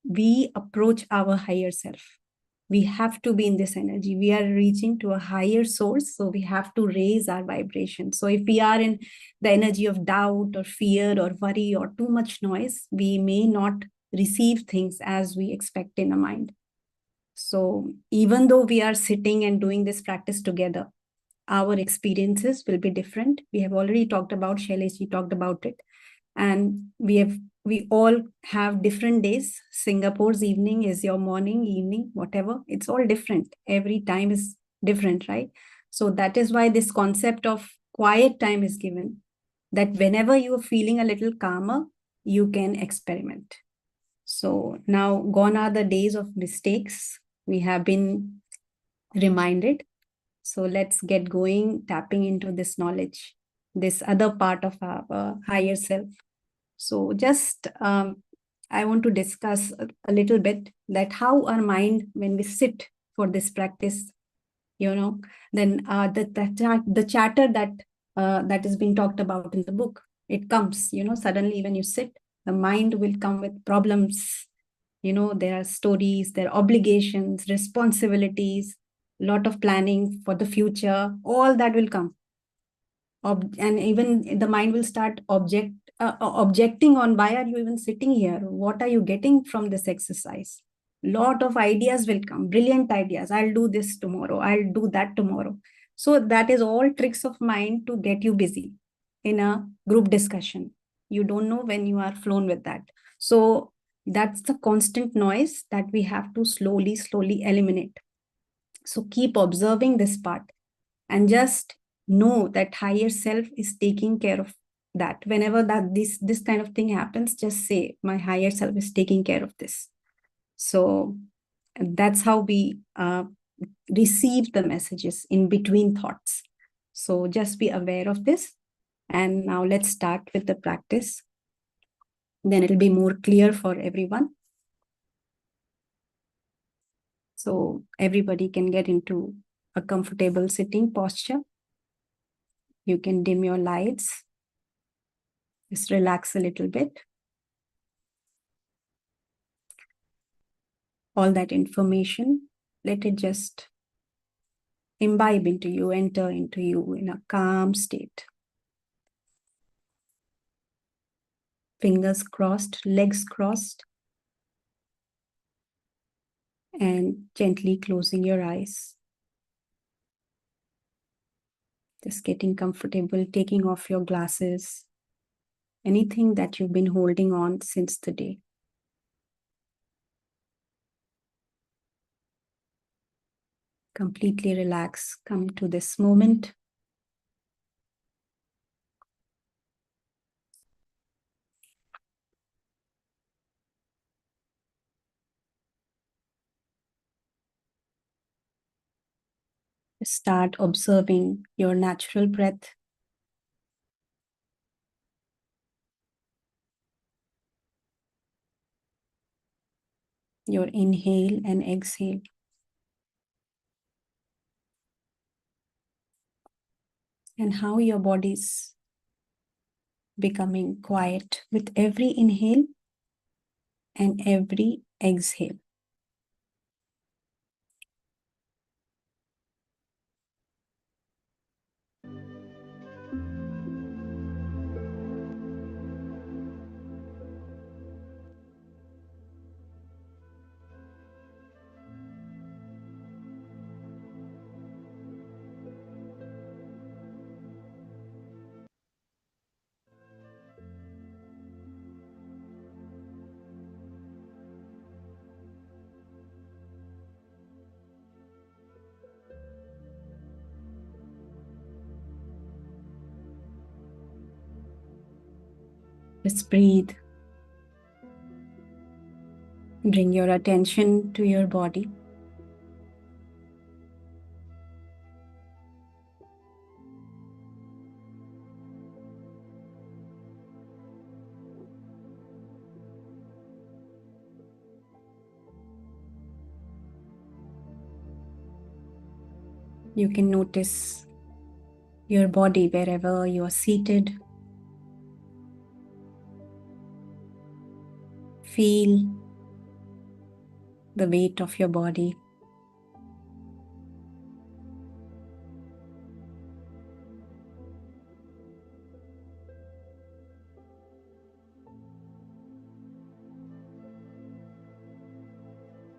we approach our higher self. We have to be in this energy. We are reaching to a higher source. So we have to raise our vibration. So if we are in the energy of doubt or fear or worry or too much noise, we may not receive things as we expect in a mind. So even though we are sitting and doing this practice together, our experiences will be different. We have already talked about, Shailesh talked about it. And we all have different days. Singapore's evening is your morning, evening, whatever. It's all different. Every time is different, right? So that is why this concept of quiet time is given, that whenever you are feeling a little calmer, you can experiment. So now gone are the days of mistakes. We have been reminded. So let's get going, tapping into this knowledge, this other part of our higher self. So just I want to discuss a little bit that how our mind, when we sit for this practice, then the chatter that is being talked about in the book, it comes, suddenly when you sit, the mind will come with problems. There are stories, there are obligations, responsibilities, lot of planning for the future, all that will come. And even the mind will start objecting on why are you even sitting here? What are you getting from this exercise? Lot of ideas will come, brilliant ideas. I'll do this tomorrow. I'll do that tomorrow. So that is all tricks of mind to get you busy in a group discussion. You don't know when you are flown with that. So that's the constant noise that we have to slowly eliminate. So keep observing this part and just know that higher self is taking care of that. Whenever that this kind of thing happens, just say my higher self is taking care of this. So that's how we receive the messages in between thoughts. So just be aware of this. And now let's start with the practice. Then it'll be more clear for everyone. So everybody can get into a comfortable sitting posture. You can dim your lights. Just relax a little bit. All that information, let it just imbibe into you, enter into you in a calm state. Fingers crossed, legs crossed, and gently closing your eyes. Just getting comfortable, taking off your glasses, anything that you've been holding on since the day. Completely relax, come to this moment. Start observing your natural breath. Your inhale and exhale. and how your body's becoming quiet with every inhale and every exhale. Just breathe. Bring your attention to your body. You can notice your body wherever you are seated. Feel the weight of your body.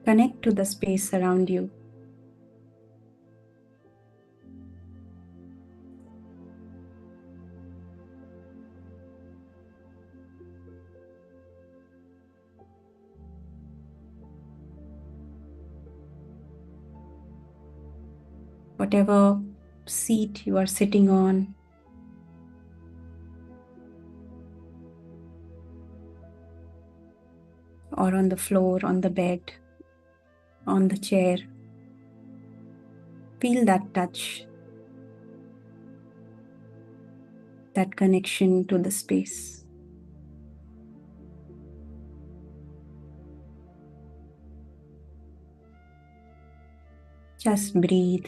Connect to the space around you. Whatever seat you are sitting on, or on the floor, on the bed, on the chair, feel that touch, that connection to the space. Just breathe.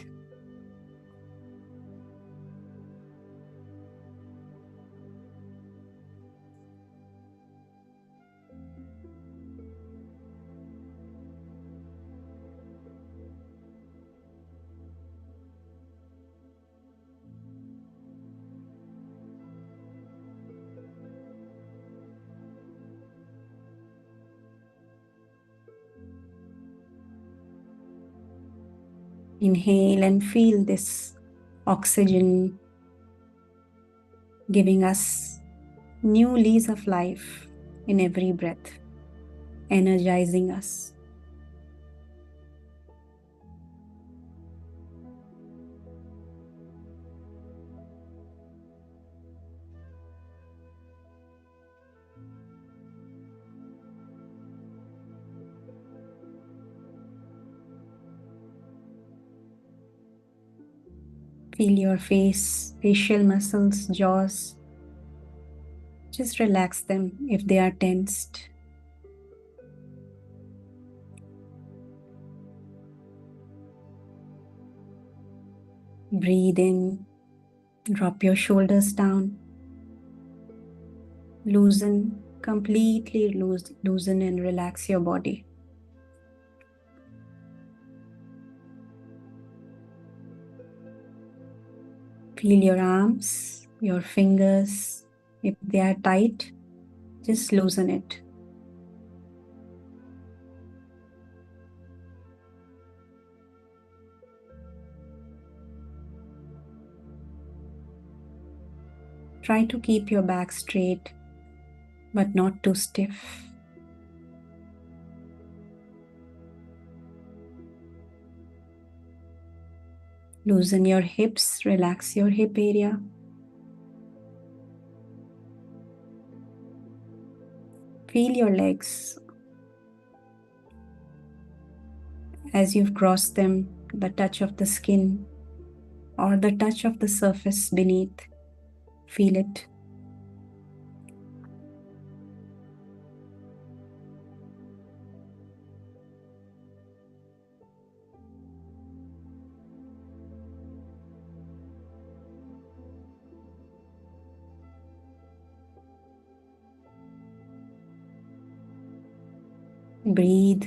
Inhale and feel this oxygen giving us new lease of life in every breath, energizing us. Feel your face, facial muscles, jaws. Just relax them if they are tensed. Breathe in, drop your shoulders down. Loosen, completely loosen and relax your body. Feel your arms, your fingers. If they are tight, just loosen it. Try to keep your back straight, but not too stiff. Loosen your hips, relax your hip area. Feel your legs. As you've crossed them, the touch of the skin or the touch of the surface beneath. Feel it. Breathe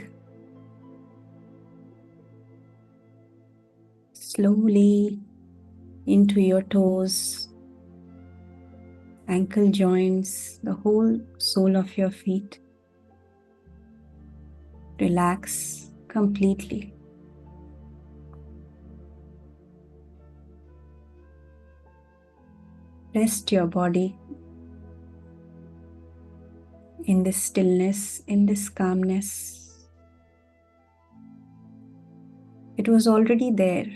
slowly into your toes, ankle joints, the whole sole of your feet. Relax completely. Rest your body in this stillness, in this calmness. It was already there.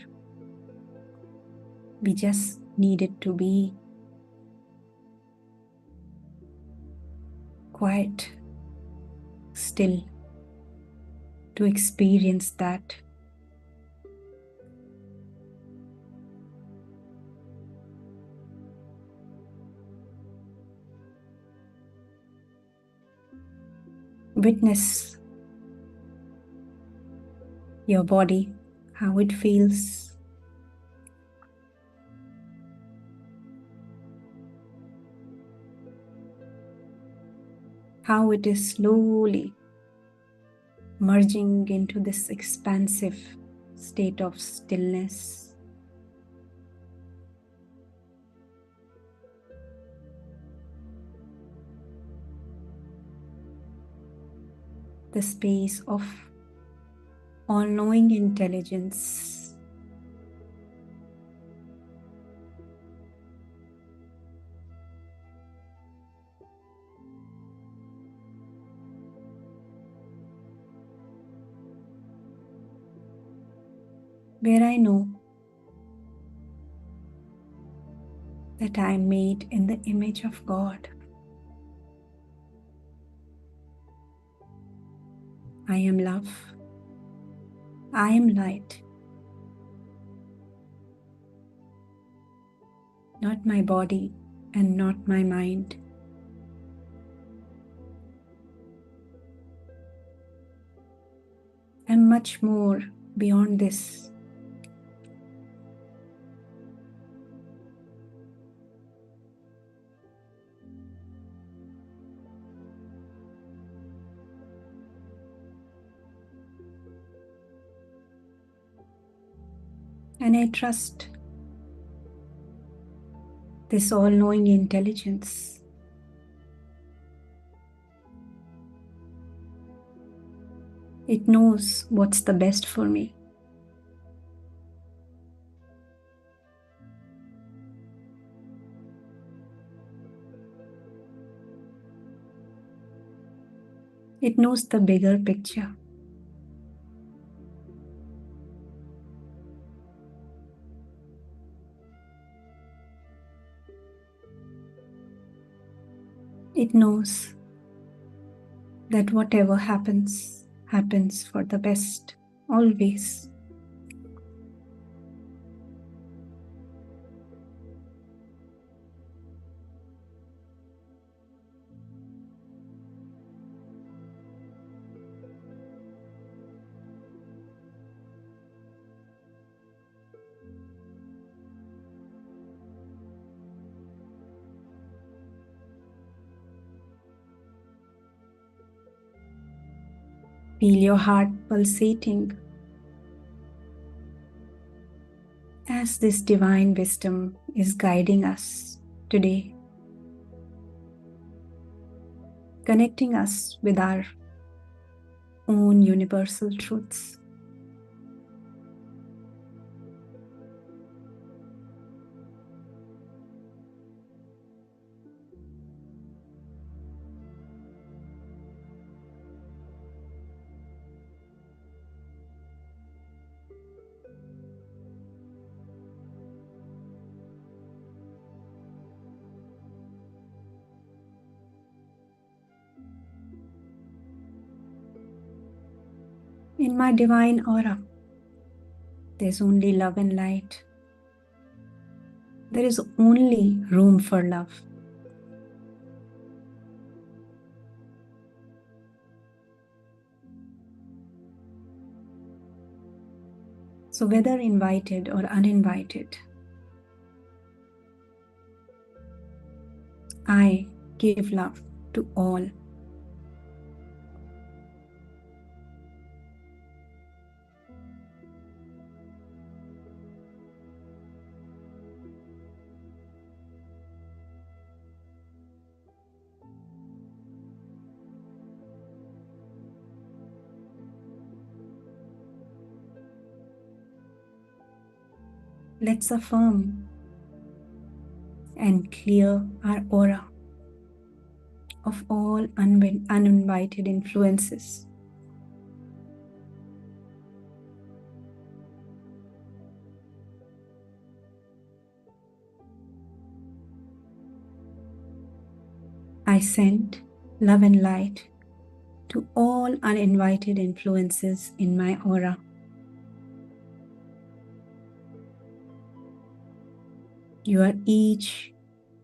We just needed to be quiet, still, to experience that. Witness your body, how it feels. How it is slowly merging into this expansive state of stillness. The space of all-knowing intelligence. Where I know that I am made in the image of God. I am love. I am light. Not my body and not my mind. And much more beyond this. And I trust this all-knowing intelligence. It knows what's the best for me. It knows the bigger picture. It knows that whatever happens, happens for the best, always. Feel your heart pulsating as this divine wisdom is guiding us today, connecting us with our own universal truths. In my divine aura, there's only love and light. There is only room for love. So whether invited or uninvited, I give love to all. Let's affirm and clear our aura of all uninvited influences. I send love and light to all uninvited influences in my aura. You are each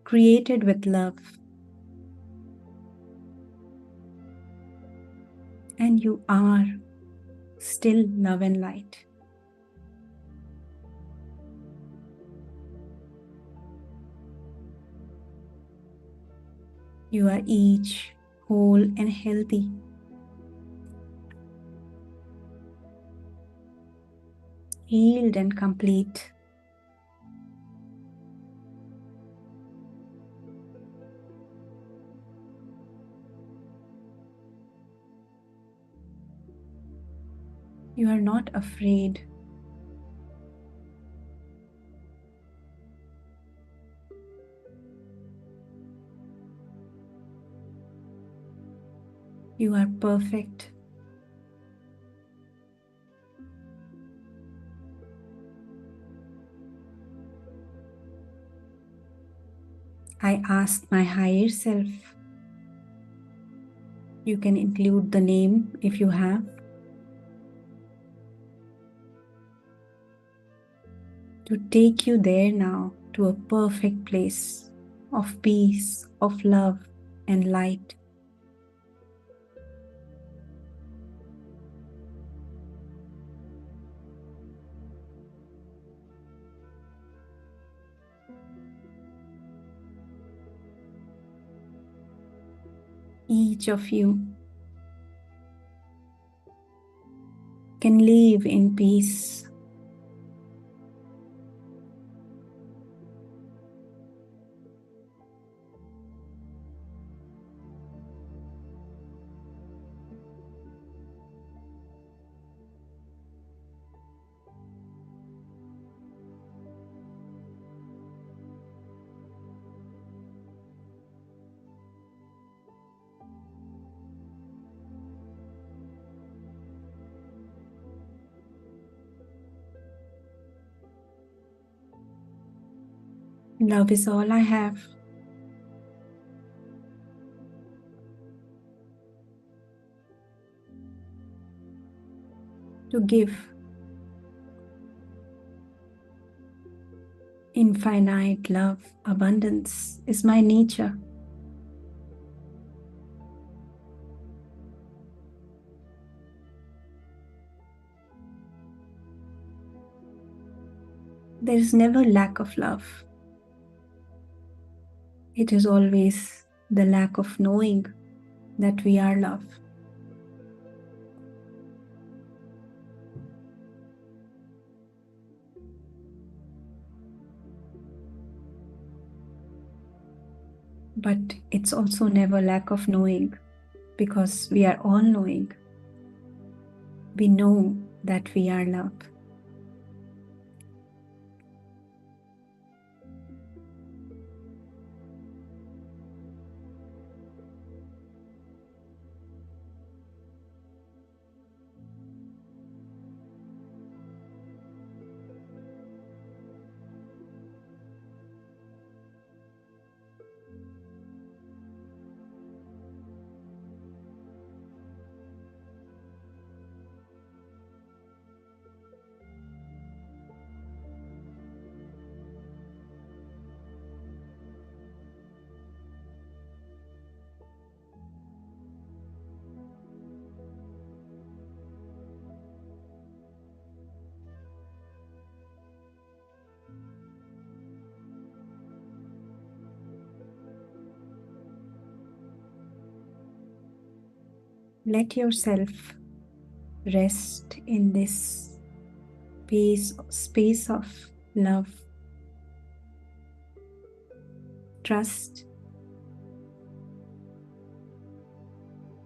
created with love, and you are still love and light. You are each whole and healthy. Healed and complete. You are not afraid. You are perfect. I ask my higher self, you can include the name if you have, to take you there now to a perfect place of peace, of love and light. Each of you can live in peace. Love is all I have. To give. Infinite love, abundance is my nature. There is never lack of love. It is always the lack of knowing that we are love. But it's also never lack of knowing, because we are all knowing. We know that we are love. Let yourself rest in this space of love, trust,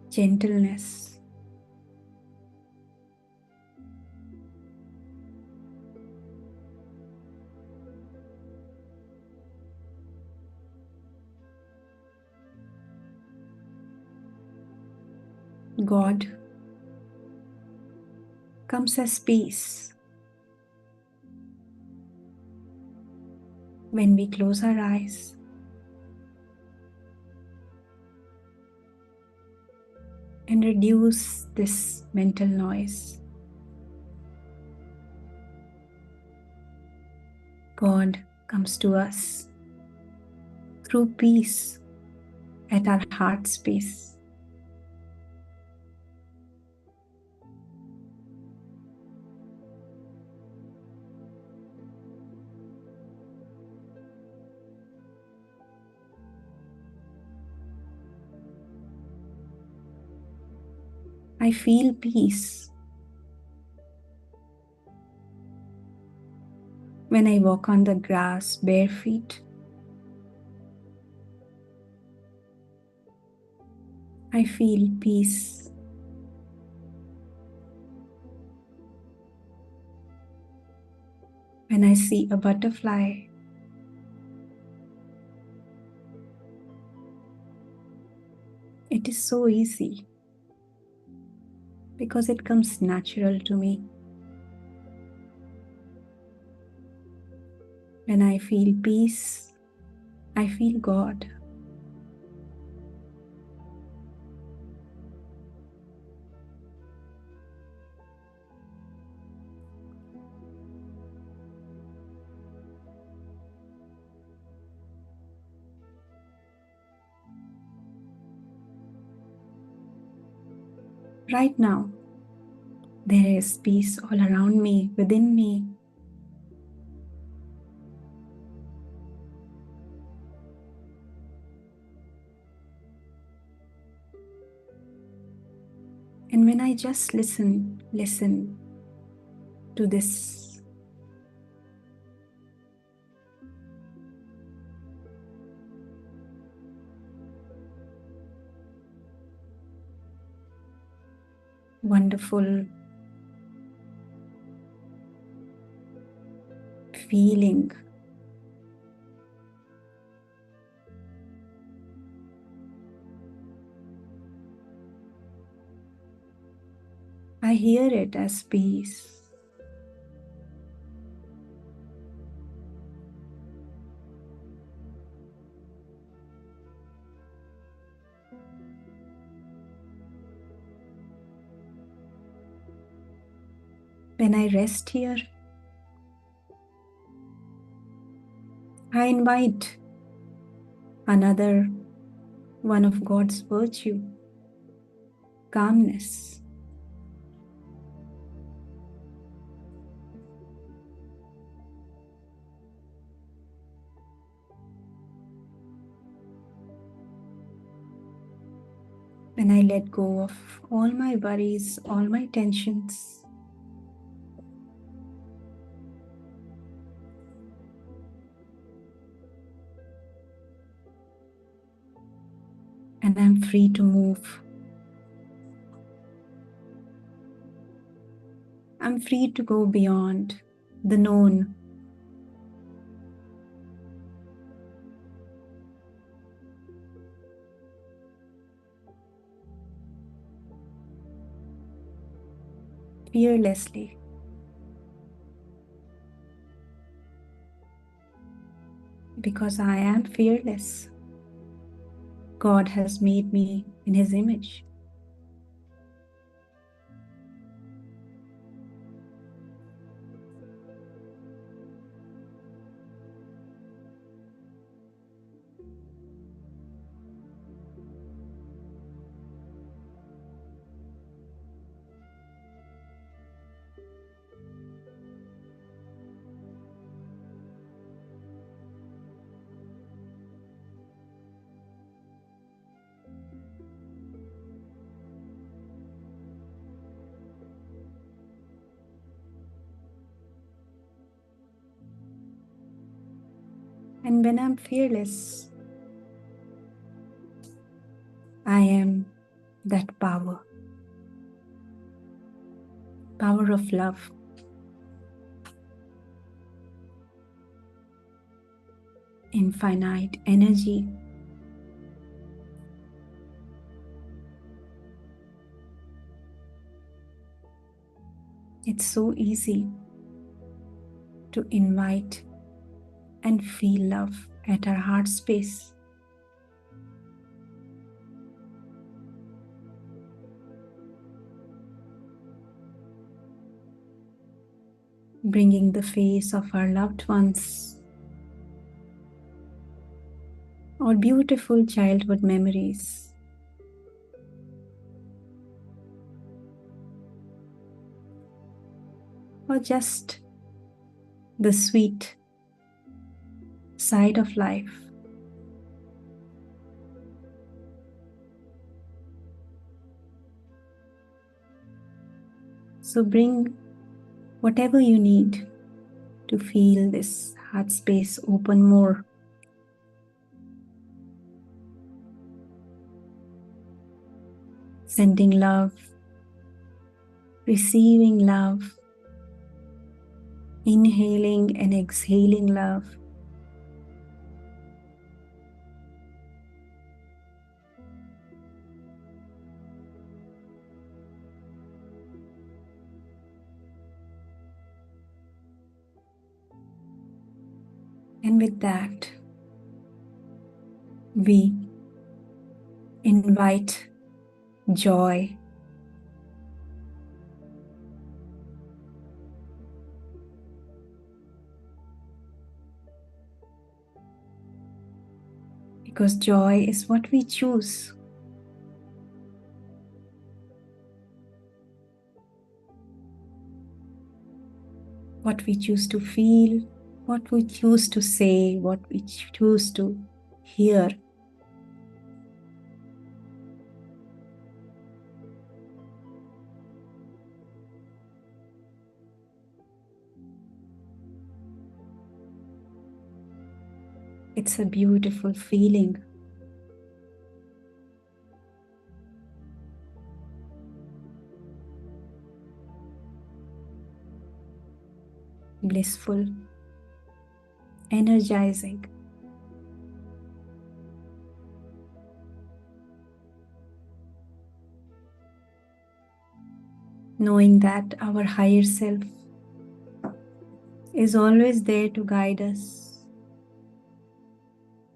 gentleness. God comes as peace when we close our eyes and reduce this mental noise. God comes to us through peace at our heart space. I feel peace when I walk on the grass bare feet. I feel peace when I see a butterfly. It is so easy because it comes natural to me. When I feel peace, I feel God. Right now, there is peace all around me, within me. And when I just listen to this wonderful feeling, I hear it as peace. When I rest here, I invite another one of God's virtue, calmness. When I let go of all my worries, all my tensions, and I'm free to move. I'm free to go beyond the known. Fearlessly. Because I am fearless. God has made me in His image. And when I'm fearless, I am that power of love. Infinite energy. It's so easy to invite and feel love at our heart space. Bringing the face of our loved ones or beautiful childhood memories. Or just the sweet side of life. So bring whatever you need to feel this heart space open more. Sending love, receiving love, inhaling and exhaling love. And with that, we invite joy, because joy is what we choose. What we choose to feel, what we choose to say, what we choose to hear. It's a beautiful feeling. Blissful, energizing. Knowing that our higher self is always there to guide us,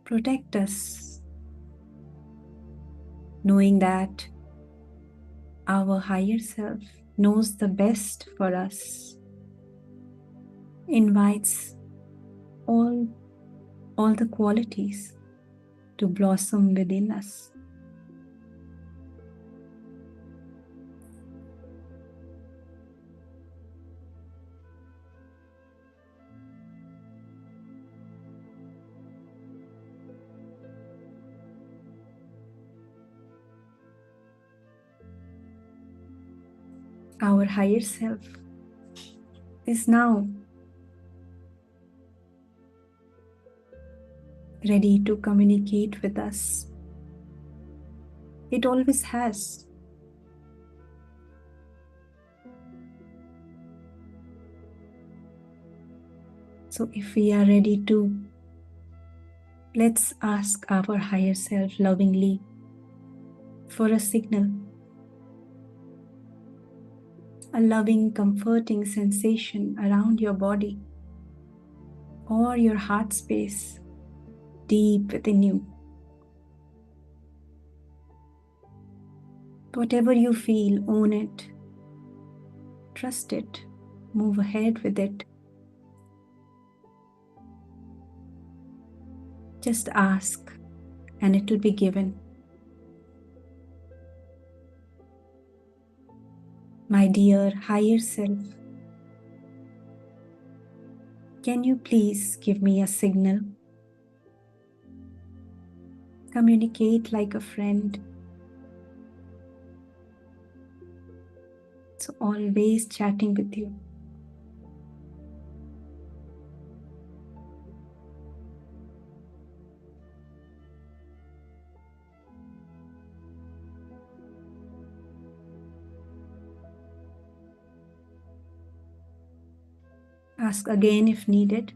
protect us. Knowing that our higher self knows the best for us, invites all the qualities to blossom within us. Our higher self is now ready to communicate with us. It always has. So if we are ready to, let's ask our higher self lovingly for a signal, a loving, comforting sensation around your body or your heart space deep within you. Whatever you feel, own it, trust it, move ahead with it. Just ask and it will be given. My dear higher self, can you please give me a signal? Communicate like a friend. So always chatting with you. Ask again if needed.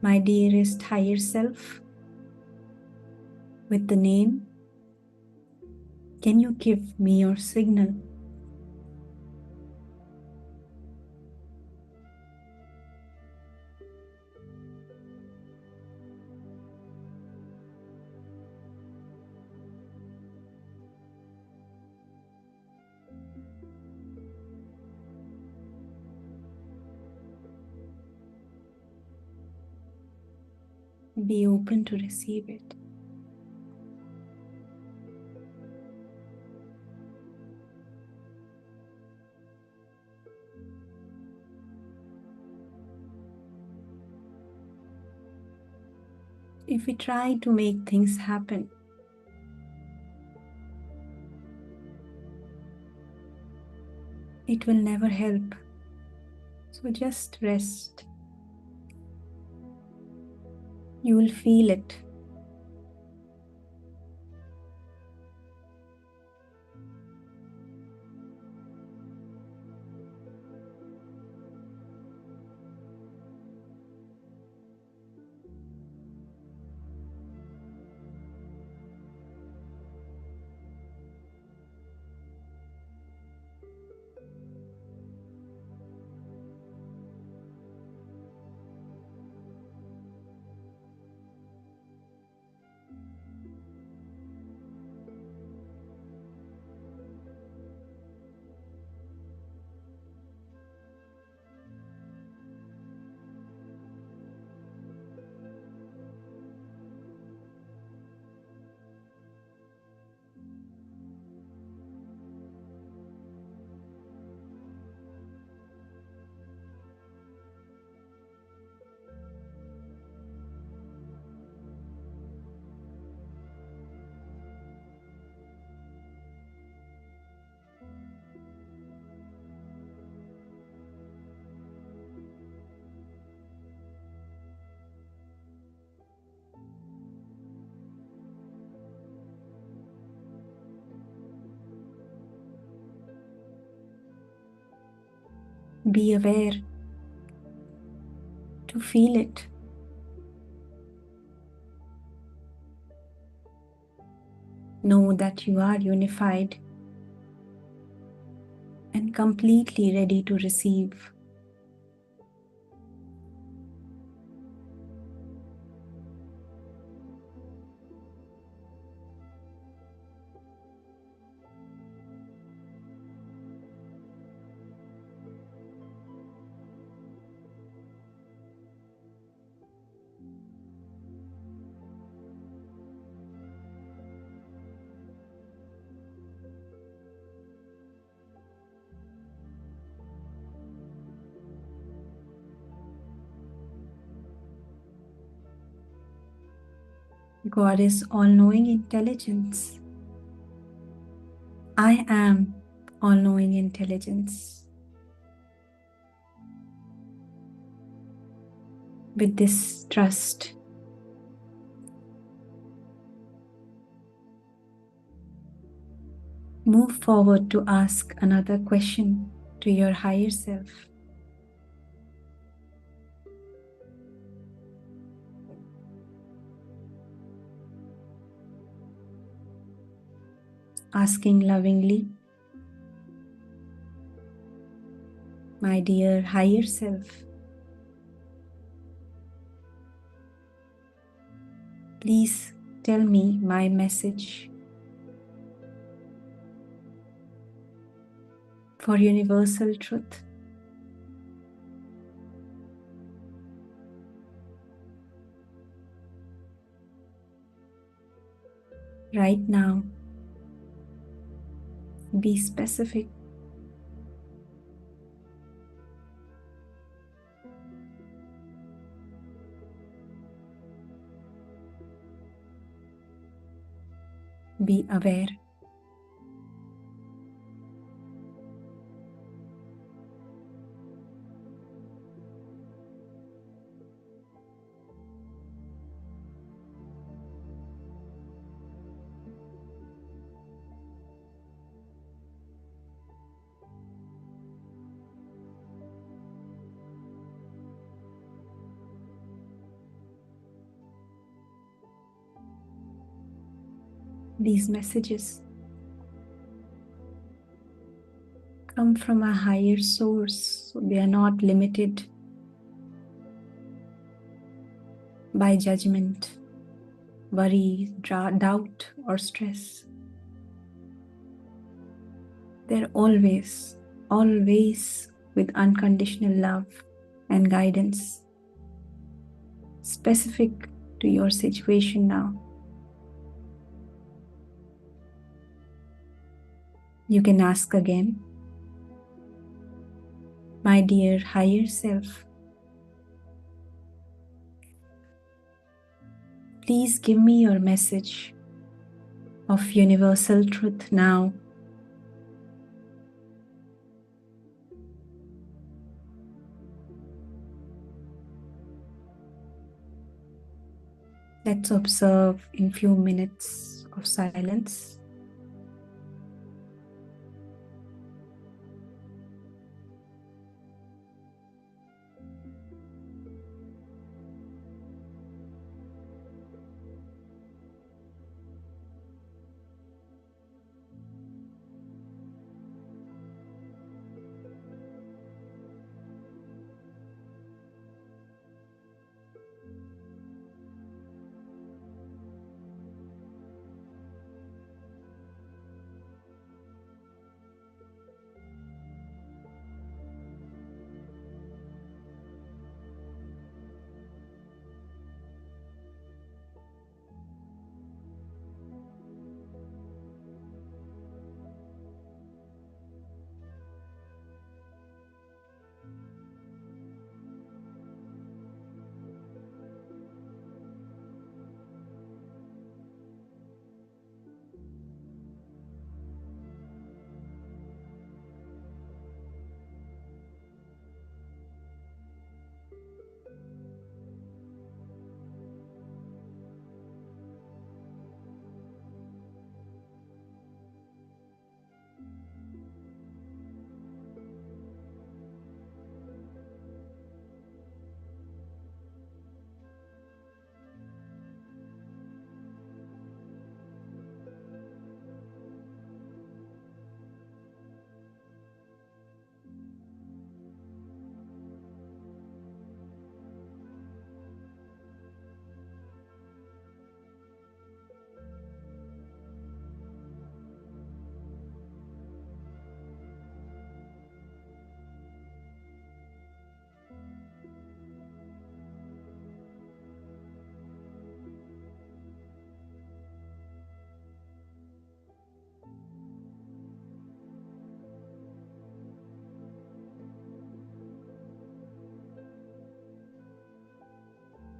My dearest higher self, with the name, can you give me your signal? Be open to receive it. If we try to make things happen, it will never help. So just rest. You will feel it. Be aware to feel it. Know that you are unified and completely ready to receive. God is all-knowing intelligence. I am all-knowing intelligence. With this trust, move forward to ask another question to your higher self. Asking lovingly, my dear higher self, please tell me my message for universal truth. Right now, be specific. Be aware. These messages come from a higher source, so they are not limited by judgment, worry, doubt, or stress. They're always with unconditional love and guidance, specific to to your situation now. You can ask again, my dear higher self, please give me your message of universal truth now. Let's observe in few minutes of silence.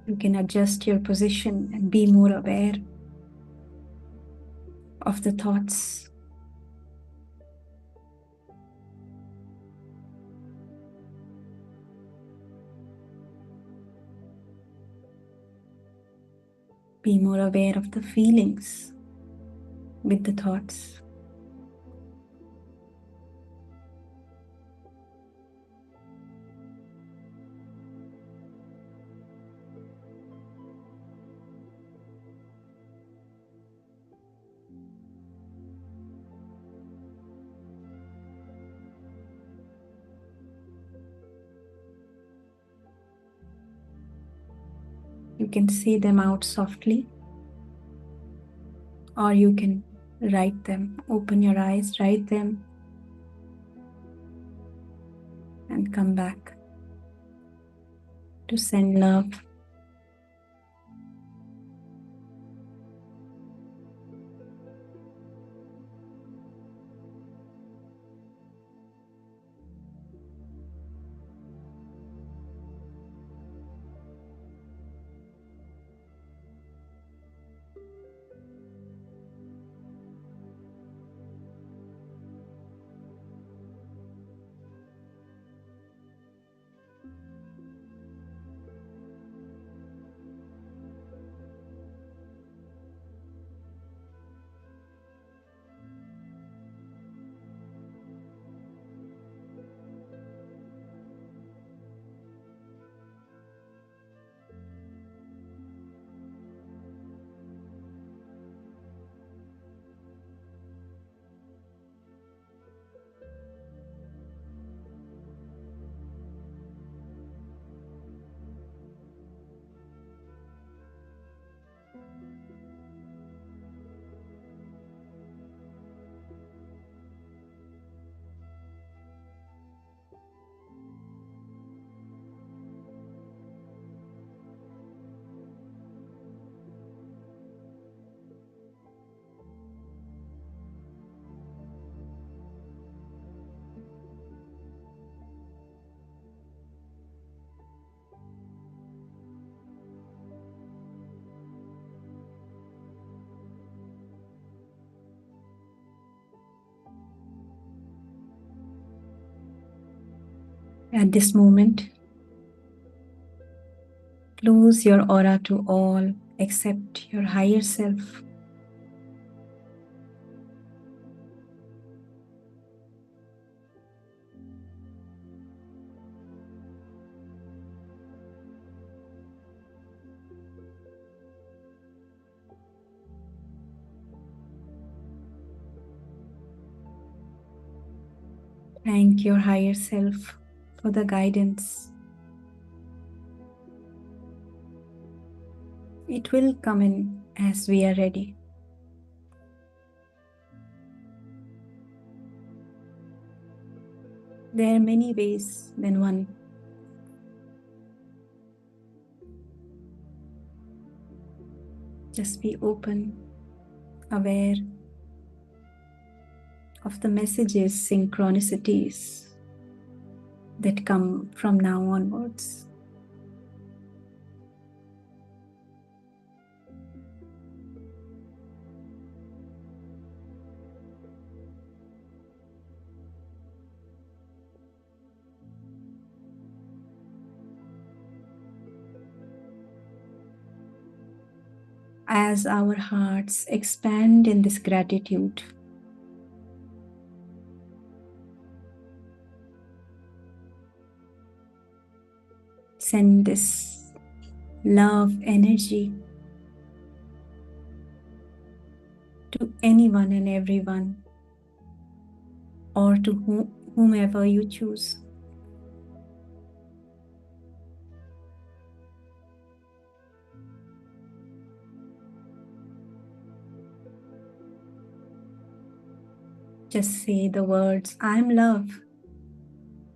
You can adjust your position and be more aware of the thoughts. Be more aware of the feelings with the thoughts. You can say them out softly, or you can write them. Open your eyes, write them, and come back to send love. At this moment, close your aura to all except your higher self. Thank your higher self for the guidance. It will come in as we are ready. There are many ways than one. Just be open, aware of the messages, synchronicities that come from now onwards. As our hearts expand in this gratitude, send this love energy to anyone and everyone, or to whomever you choose. Just say the words, "I'm love,"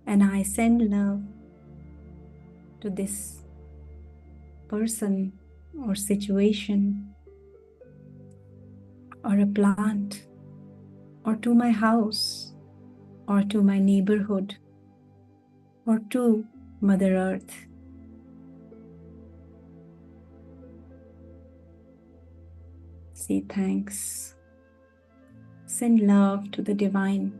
and I send love to this person or situation or a plant or to my house or to my neighborhood or to Mother Earth. Say thanks. Send love to the divine.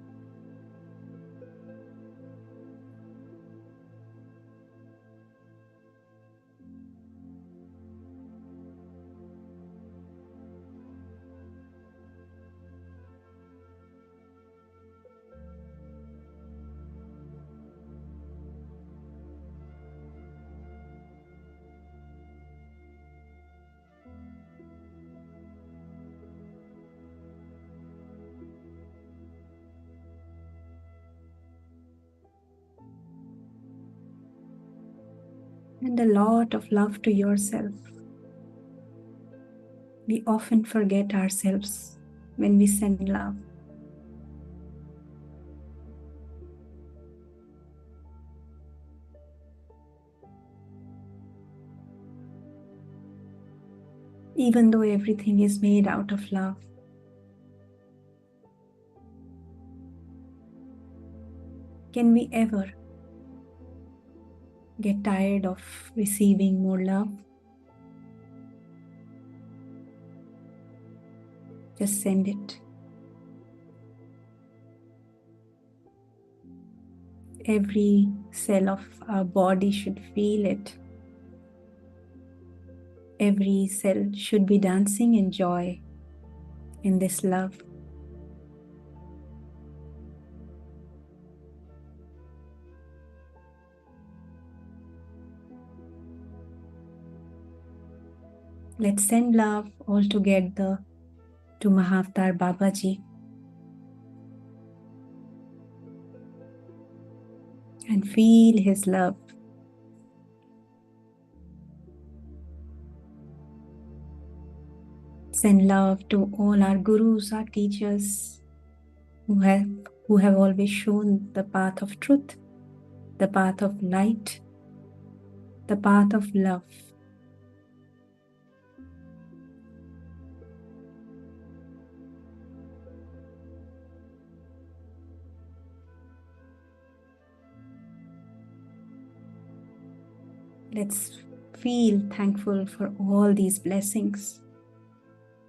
And a lot of love to yourself. We often forget ourselves when we send love. Even though everything is made out of love, can we ever get tired of receiving more love? Just send it. Every cell of our body should feel it. Every cell should be dancing in joy in this love. Let's send love all together to Mahavatar Babaji and feel his love. Send love to all our gurus, our teachers who have always shown the path of truth, the path of light, the path of love. Let's feel thankful for all these blessings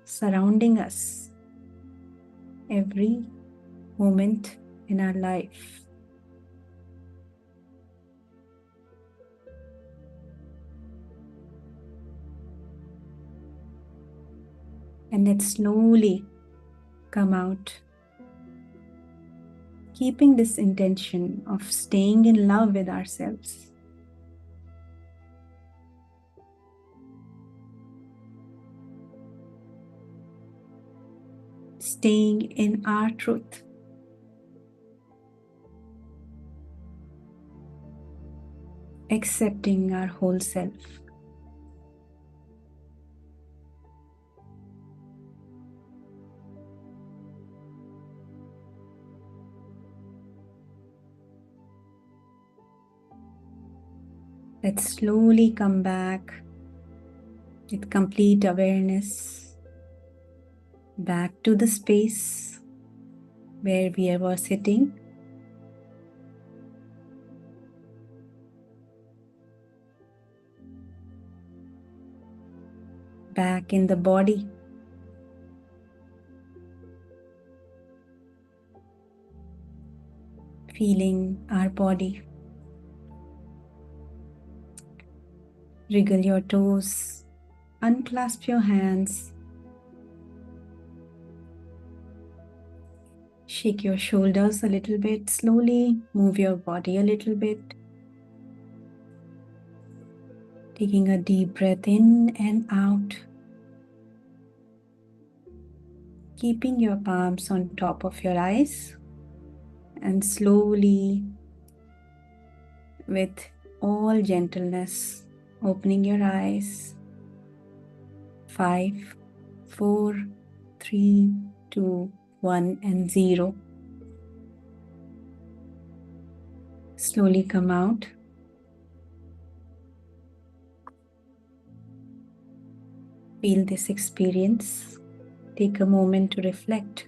surrounding us every moment in our life. And let slowly come out, keeping this intention of staying in love with ourselves. Staying in our truth. Accepting our whole self. Let's slowly come back with complete awareness back to the space where we were sitting. Back in the body. Feeling our body. Wriggle your toes, unclasp your hands, shake your shoulders a little bit slowly, move your body a little bit. Taking a deep breath in and out. Keeping your palms on top of your eyes and slowly, with all gentleness, opening your eyes. 5, 4, 3, 2, 1 and 0. Slowly come out. Feel this experience. Take a moment to reflect.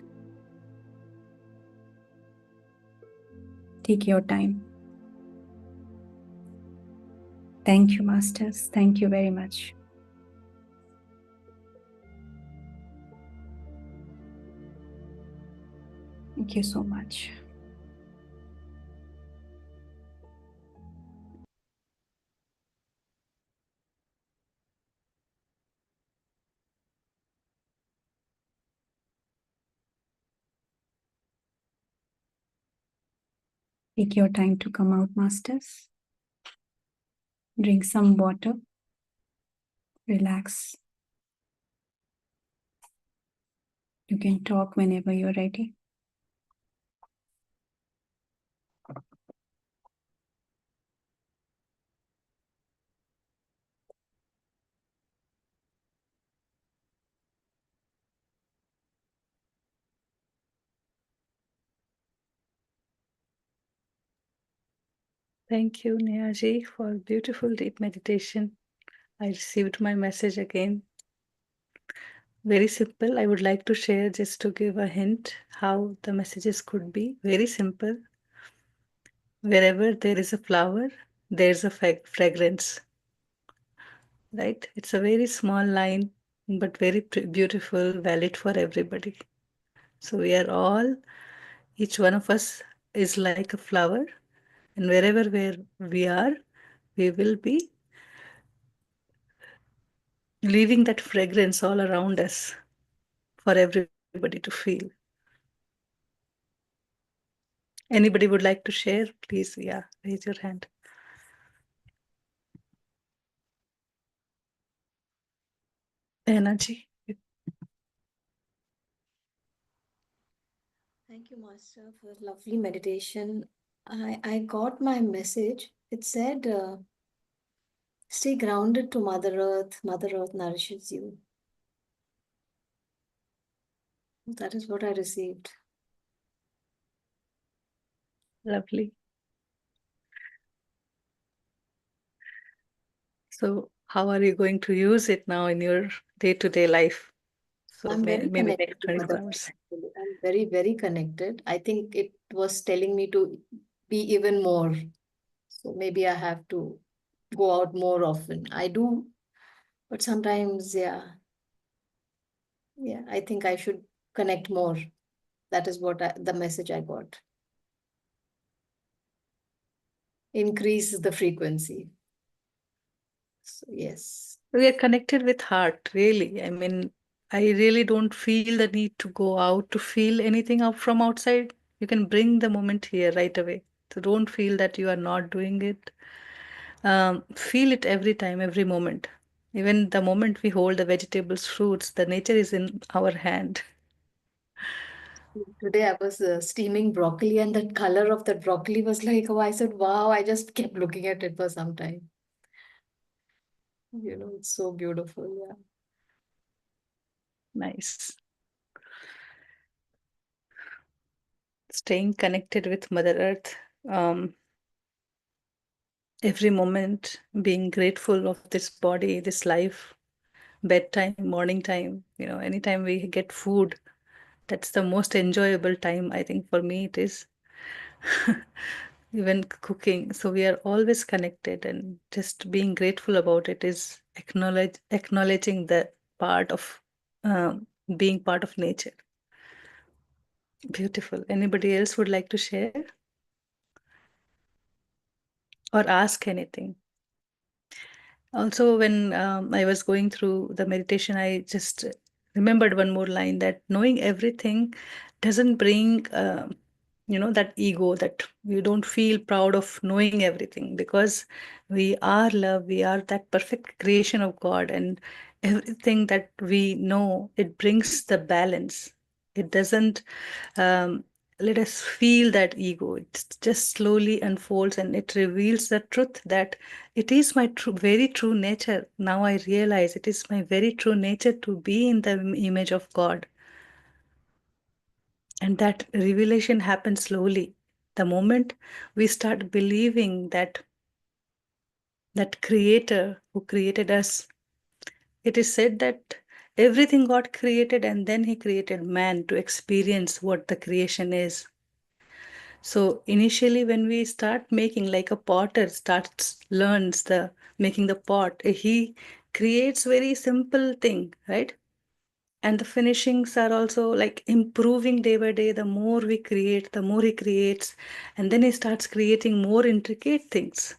Take your time. Thank you, Masters. Thank you very much. Thank you so much. Take your time to come out, Masters. Drink some water. Relax. You can talk whenever you're ready. Thank you, Nehaji, for beautiful deep meditation. I received my message again. Very simple. I would like to share just to give a hint how the messages could be. Very simple. Wherever there is a flower, there's a fragrance. Right? It's a very small line, but very beautiful, valid for everybody. So we are all, each one of us is like a flower, and wherever where we are, we will be leaving that fragrance all around us for everybody to feel. Anybody would like to share? Please, yeah, raise your hand. Energy. Thank you, Master, for lovely meditation. I got my message. It said, stay grounded to Mother Earth. Mother Earth nourishes you. That is what I received. Lovely. So how are you going to use it now in your day-to-day life? So I'm very maybe connected next to 24 Mother hours. Earth. I'm very, very connected. I think it was telling me to be even more. So maybe I have to go out more often. I do, but sometimes, yeah, I think I should connect more. That is what the message I got. Increase the frequency. So, yes. We are connected with heart, really. I mean, I really don't feel the need to go out to feel anything out from outside. You can bring the moment here right away. So don't feel that you are not doing it. Feel it every time, every moment. Even the moment we hold the vegetables, fruits, the nature is in our hand. Today I was steaming broccoli, and the color of that broccoli was like, oh, I said, wow, I just kept looking at it for some time. It's so beautiful. Yeah. Nice. Staying connected with Mother Earth. Every moment being grateful of this body, this life, bedtime, morning time, anytime we get food, that's the most enjoyable time, I think for me it is. Even cooking. So we are always connected, and just being grateful about it is acknowledging the part of being part of nature. Beautiful. Anybody else would like to share or ask anything? Also, when I was going through the meditation, I just remembered one more line, that knowing everything doesn't bring, that ego, that you don't feel proud of knowing everything, because we are love, we are that perfect creation of God, and everything that we know, it brings the balance. It doesn't let us feel that ego. It just slowly unfolds, and it reveals the truth that it is my very true nature. Now I realize it is my very true nature to be in the image of God. And that revelation happens slowly. The moment we start believing that creator who created us, it is said that everything got created, and then he created man to experience what the creation is. So initially, when we start making, like a potter learns the making the pot, he creates very simple thing, right? And the finishings are also like improving day by day. The more we create, the more he creates, and then he starts creating more intricate things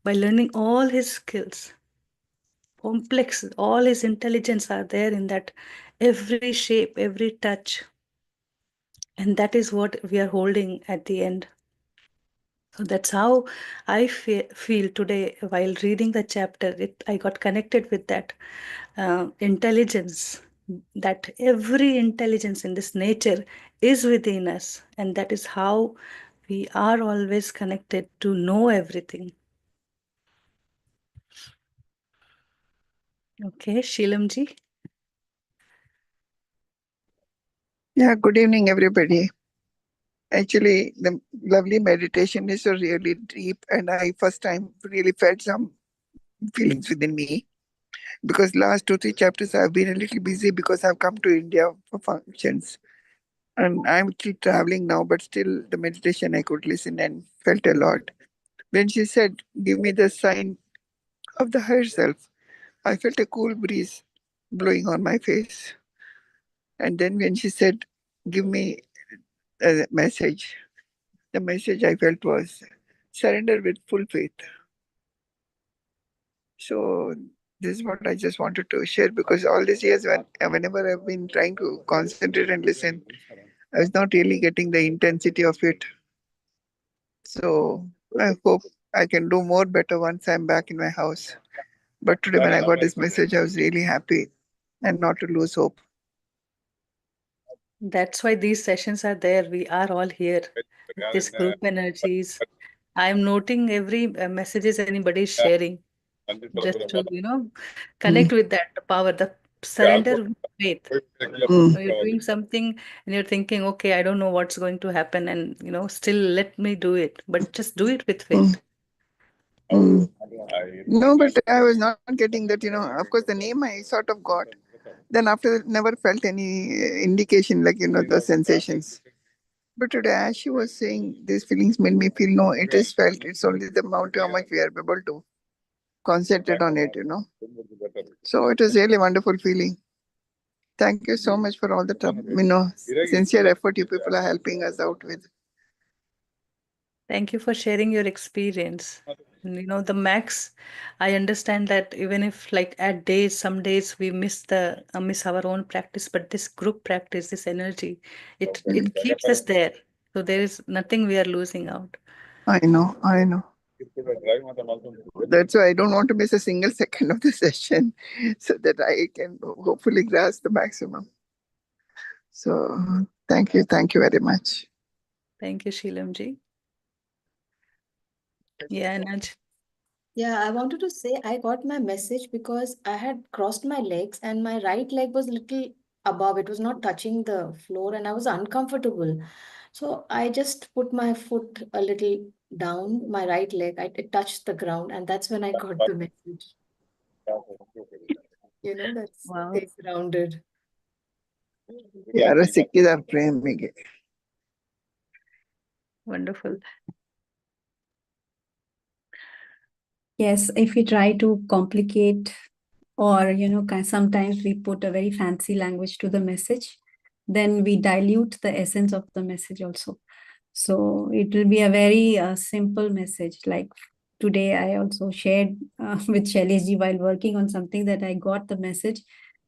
by learning all his skills. Complex, all his intelligence are there in that every shape, every touch, and that is what we are holding at the end. So that's how I feel today while reading the chapter. I got connected with that intelligence, that every intelligence in this nature is within us. And that is how we are always connected to know everything. Okay, Sheelamji. Yeah, good evening, everybody. Actually, the lovely meditation is so really deep, and I first time really felt some feelings within me, because last 2 3 chapters I've been a little busy because I've come to India for functions, and I'm still traveling now, but still the meditation I could listen and felt a lot. When she said, "Give me the sign of the higher self," I felt a cool breeze blowing on my face. And then when she said, "Give me a message," the message I felt was surrender with full faith. So this is what I just wanted to share, because all these years whenever I've been trying to concentrate and listen, I was not really getting the intensity of it. So I hope I can do more better once I'm back in my house. But today when I got this message, I was really happy and not to lose hope. That's why these sessions are there. We are all here. This group energies. I'm noting every messages anybody is sharing, just to connect with that power, the surrender with faith. You're doing something and you're thinking, okay, I don't know what's going to happen, and still let me do it, but just do it with faith. No, but I was not getting that, of course, the name I sort of got. Then after that, never felt any indication, like, the sensations. But today, as she was saying, these feelings made me feel, no, it is felt. It's only the amount how much we are able to concentrate on it. So it was really wonderful feeling. Thank you so much for all the sincere effort you people are helping us out with. Thank you for sharing your experience. And, the max, I understand that even if like at days, some days we miss our own practice, but this group practice, this energy, it keeps us there. So there is nothing we are losing out. I know, I know. That's why I don't want to miss a single second of the session so that I can hopefully grasp the maximum. So thank you very much. Thank you, Sheelamji. Yeah, Naj. Yeah, I wanted to say I got my message because I had crossed my legs and my right leg was little above. It was not touching the floor and I was uncomfortable. So I just put my foot a little down, my right leg. It touched the ground and that's when I got the message. That's Wow, stay grounded. ಯಾರ ಸಿಕ್ಕಿದಾರ ಪ್ರೇಮಿಗೆ wonderful. Yes, if we try to complicate or, sometimes we put a very fancy language to the message, then we dilute the essence of the message also. So it will be a very simple message. Like today, I also shared with Shailesh while working on something that I got the message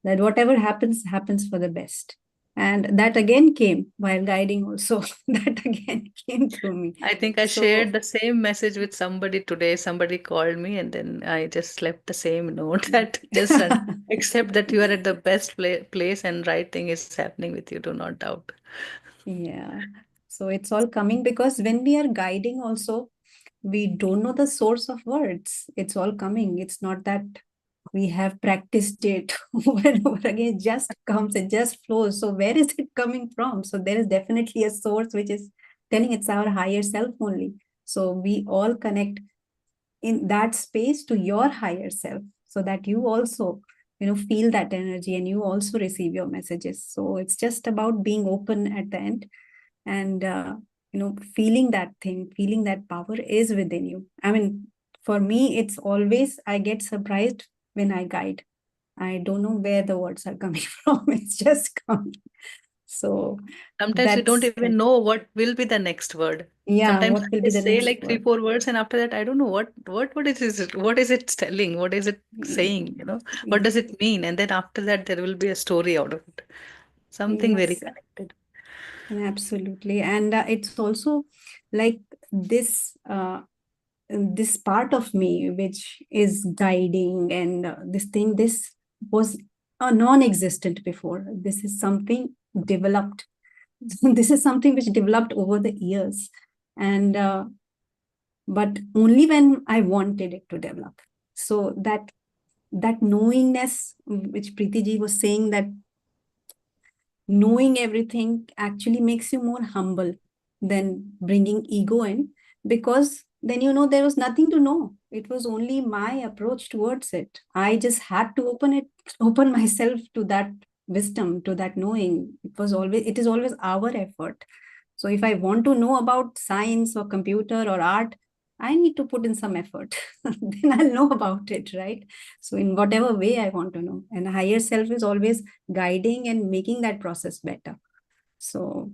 that whatever happens, happens for the best. And that again came while guiding also. That again came to me. I think I So shared the same message with somebody today. Somebody called me, and then I just left the same note that just accept that you are at the best place and right thing is happening with you. Do not doubt. yeah. So it's all coming because when we are guiding also, we don't know the source of words. It's all coming. It's not that we have practiced it over and over again. It just comes, it just flows. So where is it coming from? So there is definitely a source which is telling it's our higher self only. So we all connect in that space to your higher self so that you also feel that energy and you also receive your messages. So it's just about being open at the end and feeling that thing, feeling that power is within you. I mean, for me it's always, I get surprised when I guide. I don't know where the words are coming from. It's just coming. So Sometimes we don't that's, even know what will be the next word. yeah, Sometimes what I will be just the say next like three, word. four words, and after that, I don't know what is it? What is it telling? What is it saying? What does it mean? And then after that, there will be a story out of it. Something very Yes, connected. absolutely. And it's also like this this part of me which is guiding and this thing, this was a non-existent before. This is something developed. This is something which developed over the years, and but only when I wanted it to develop. So that knowingness which Preeti ji was saying, that knowing everything actually makes you more humble than bringing ego in, because then there was nothing to know. It was only my approach towards it. I just had to open myself to that wisdom, to that knowing. It is always our effort. So if I want to know about science or computer or art, I need to put in some effort. Then I'll know about it, right? So in whatever way I want to know. And higher self is always guiding and making that process better. So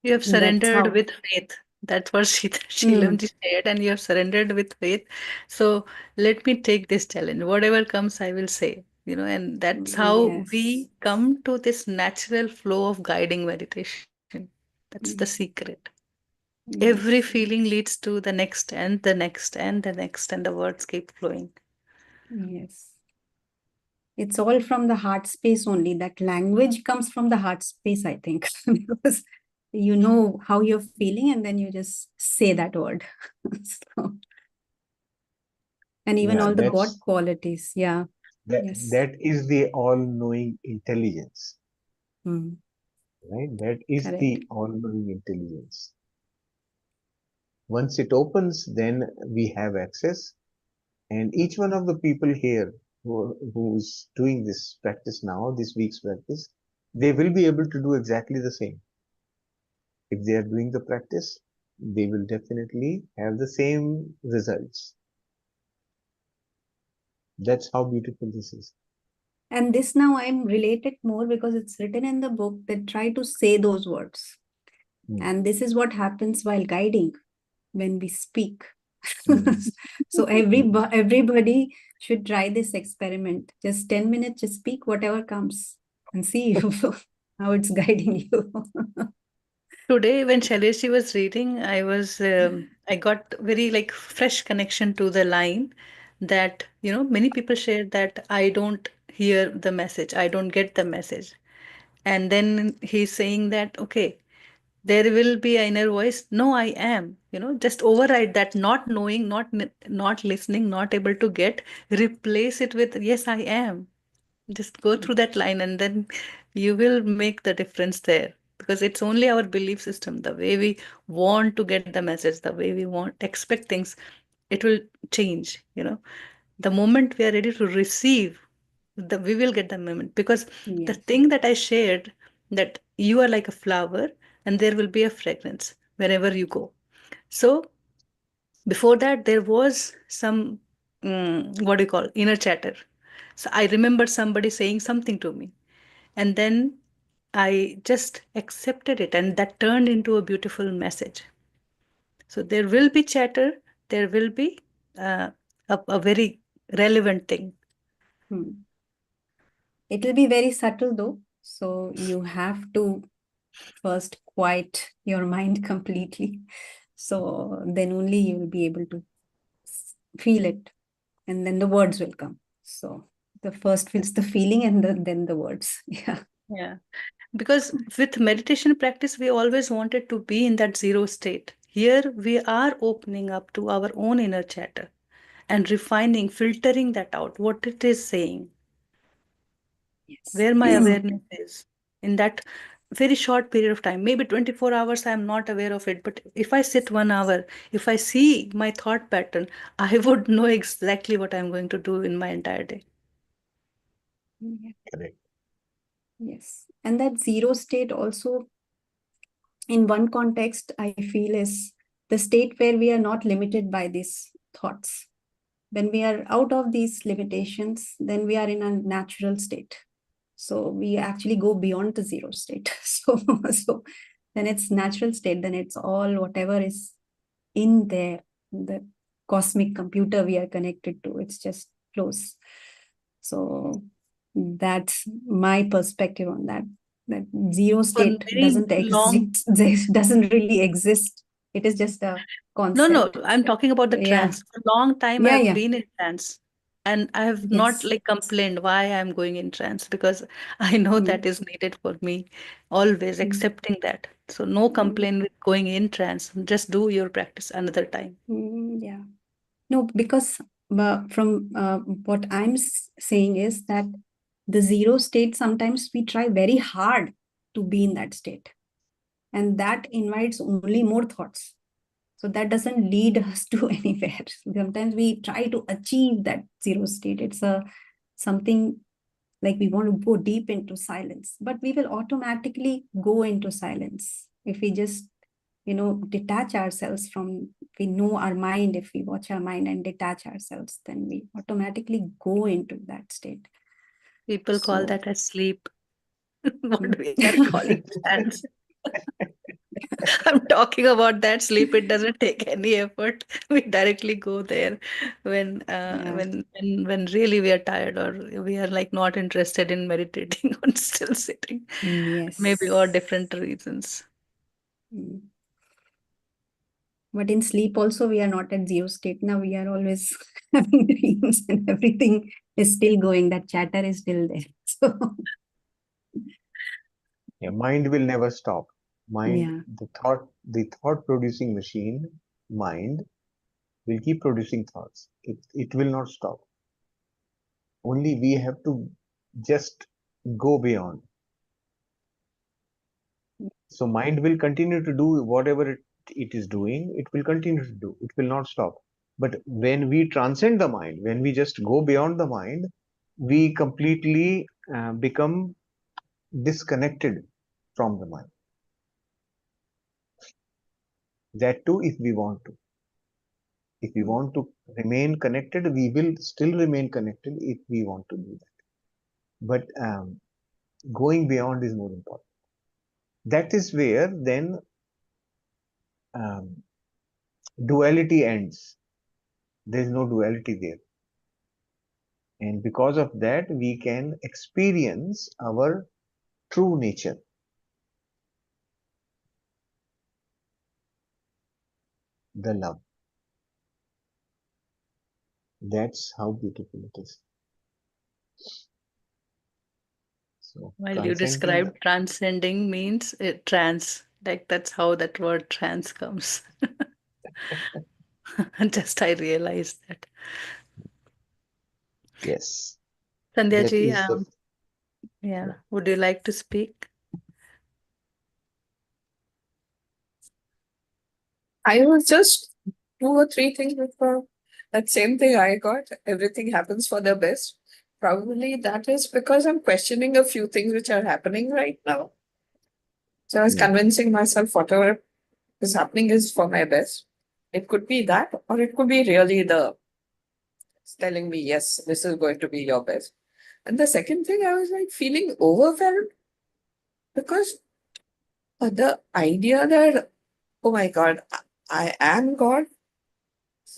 You have that's surrendered how. with faith. That's what Mm, Sheelamji said, and you have surrendered with faith. So let me take this challenge. Whatever comes, I will say. And that's how yes. we come to this natural flow of guiding meditation. That's the Mm, secret. Every yes. feeling leads to the next and the next and the next, and the words keep flowing. Yes. It's all from the heart space only. That language comes from the heart space, I think, because you know how you're feeling and then you just say that word. So, and even Yeah, all the God qualities. Yeah. Yes. that is the all-knowing intelligence, Mm, right? That is correct. the all-knowing intelligence. Once it opens, then we have access, and each one of the people here who's doing this practice now, this week's practice, they will be able to do exactly the same. If they are doing the practice, they will definitely have the same results. That's how beautiful this is. And this now I'm related more because it's written in the book that try to say those words. Hmm. And this is what happens while guiding. when we speak. Mm. So everybody should try this experiment. Just 10 minutes, just speak whatever comes and see how it's guiding you. Today, when Shailesh was reading, I got very like fresh connection to the line that, many people share that I don't hear the message, I don't get the message. And then he's saying that, okay, there will be an inner voice. No, I am, just override that not knowing, not listening, not able to get, replace it with, yes, I am. Just go through that line and then you will make the difference there, because it's only our belief system, the way we want to get the message, the way we want expect things, it will change. The moment we are ready to receive, we will get the moment, because the Yes. thing that I shared, that you are like a flower and there will be a fragrance wherever you go. So before that there was some, what do you call, inner chatter. So I remember somebody saying something to me, and then I just accepted it, and that turned into a beautiful message. So there will be chatter, there will be uh, a very relevant thing. It will be very subtle though. So you have to first quiet your mind completely. So then only you will be able to feel it, and then the words will come. So the first feels the feeling, and then the words. Yeah. Yeah. Because with meditation practice, we always wanted to be in that zero state. Here we are opening up to our own inner chatter and refining, filtering that out, what it is saying, Yes. where my awareness is in that very short period of time. Maybe 24 hours, I am not aware of it. But if I sit 1 hour, if I see my thought pattern, I would know exactly what I'm going to do in my entire day. Yeah. Correct. Yes. And that zero state also, in one context, I feel is the state where we are not limited by these thoughts. When we are out of these limitations, then we are in a natural state. So we actually go beyond the zero state. So then it's natural state, then it's all whatever is in there, the cosmic computer we are connected to, it's just flows. So that's my perspective on that. That zero For state very long. doesn't really exist. It is just a No, concept. I'm talking about the Yeah. trance. For a long time, Yeah, I've yeah. been in trance. And I have not Yes. like complained why I'm going in trance, because I know that is needed for me, always accepting that. So no complaint with going in trance. Just do your practice another time. Yeah. No, because from what I'm saying is that the zero state, sometimes we try very hard to be in that state, and that invites only more thoughts. So that doesn't lead us to anywhere. Sometimes we try to achieve that zero state. It's something like we want to go deep into silence, but we will automatically go into silence if we just detach ourselves from, we know our mind, if we watch our mind and detach ourselves, then we automatically go into that state. People call So that as sleep. What we are calling trance. I'm talking about that sleep. It doesn't take any effort. We directly go there when yeah. when really we are tired, or we are like not interested in meditating or still sitting. Maybe, or Yes. different reasons. But in sleep also, we are not at zero state. Now we are always having dreams, and everything is still going. That chatter is still there. So Yeah, mind will never stop. Mind, yeah. the thought producing machine, mind, will keep producing thoughts. It will not stop. Only we have to just go beyond. So mind will continue to do whatever it is doing. It will continue to do. It will not stop. But when we transcend the mind, when we just go beyond the mind, we completely become disconnected from the mind. That too, if we want to. If we want to remain connected, we will still remain connected if we want to do that. But going beyond is more important. That is where then um, duality ends. There is no duality there. And because of that, we can experience our true nature, the love. That's how beautiful it is. So, While you transcending, described transcending means trance, like that's how that word trance comes. Just I realized that. yes, Sandhya that ji, is the, yeah, yeah. would you like to speak? I was just 2 or 3 things before that same thing I got. Everything happens for the best. Probably that is because I'm questioning a few things which are happening right now. So I was Hmm. convincing myself whatever is happening is for my best. It could be that, or it could be really it's telling me, yes, this is going to be your best. And the second thing, I was like feeling overwhelmed because the idea that, oh my God, I am God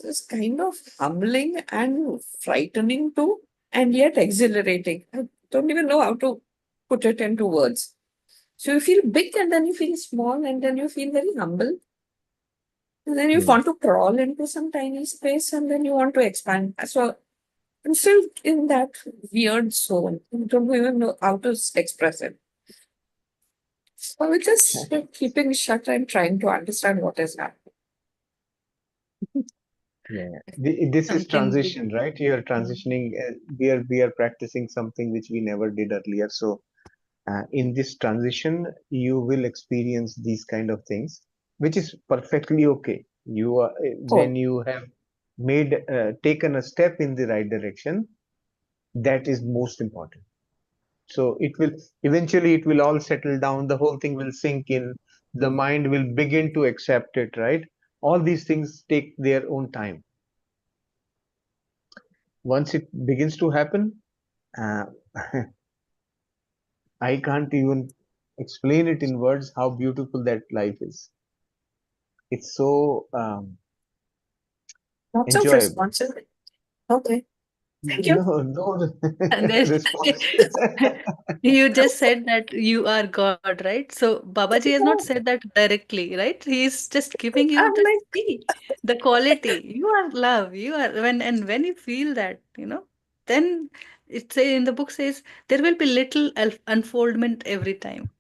is kind of humbling and frightening too, and yet exhilarating. I don't even know how to put it into words. So you feel big and then you feel small and then you feel very humble. And then you Hmm. want to crawl into some tiny space and then you want to expand. So I'm still in that weird zone. I don't even know how to express it. So with just keeping shut and trying to understand what is happening. Yeah, this is Something big. transition, right? You are transitioning. We are practicing something which we never did earlier. So, in this transition, you will experience these kind of things, which is perfectly okay. You are Oh, when you have made taken a step in the right direction, that is most important. So it will eventually it will all settle down. The whole thing will sink in. The mind will begin to accept it, right? All these things take their own time. Once it begins to happen, uh, I can't even explain it in words how beautiful that life is. It's so lots of enjoyable. responsibility. Okay, thank you. No, no And then response. you just said that you are God, right? So Babaji has not said that directly, right? He's just giving you I'm the like, see, the quality. You are love. You are when you feel that, then it say in the book says there will be little unfoldment every time.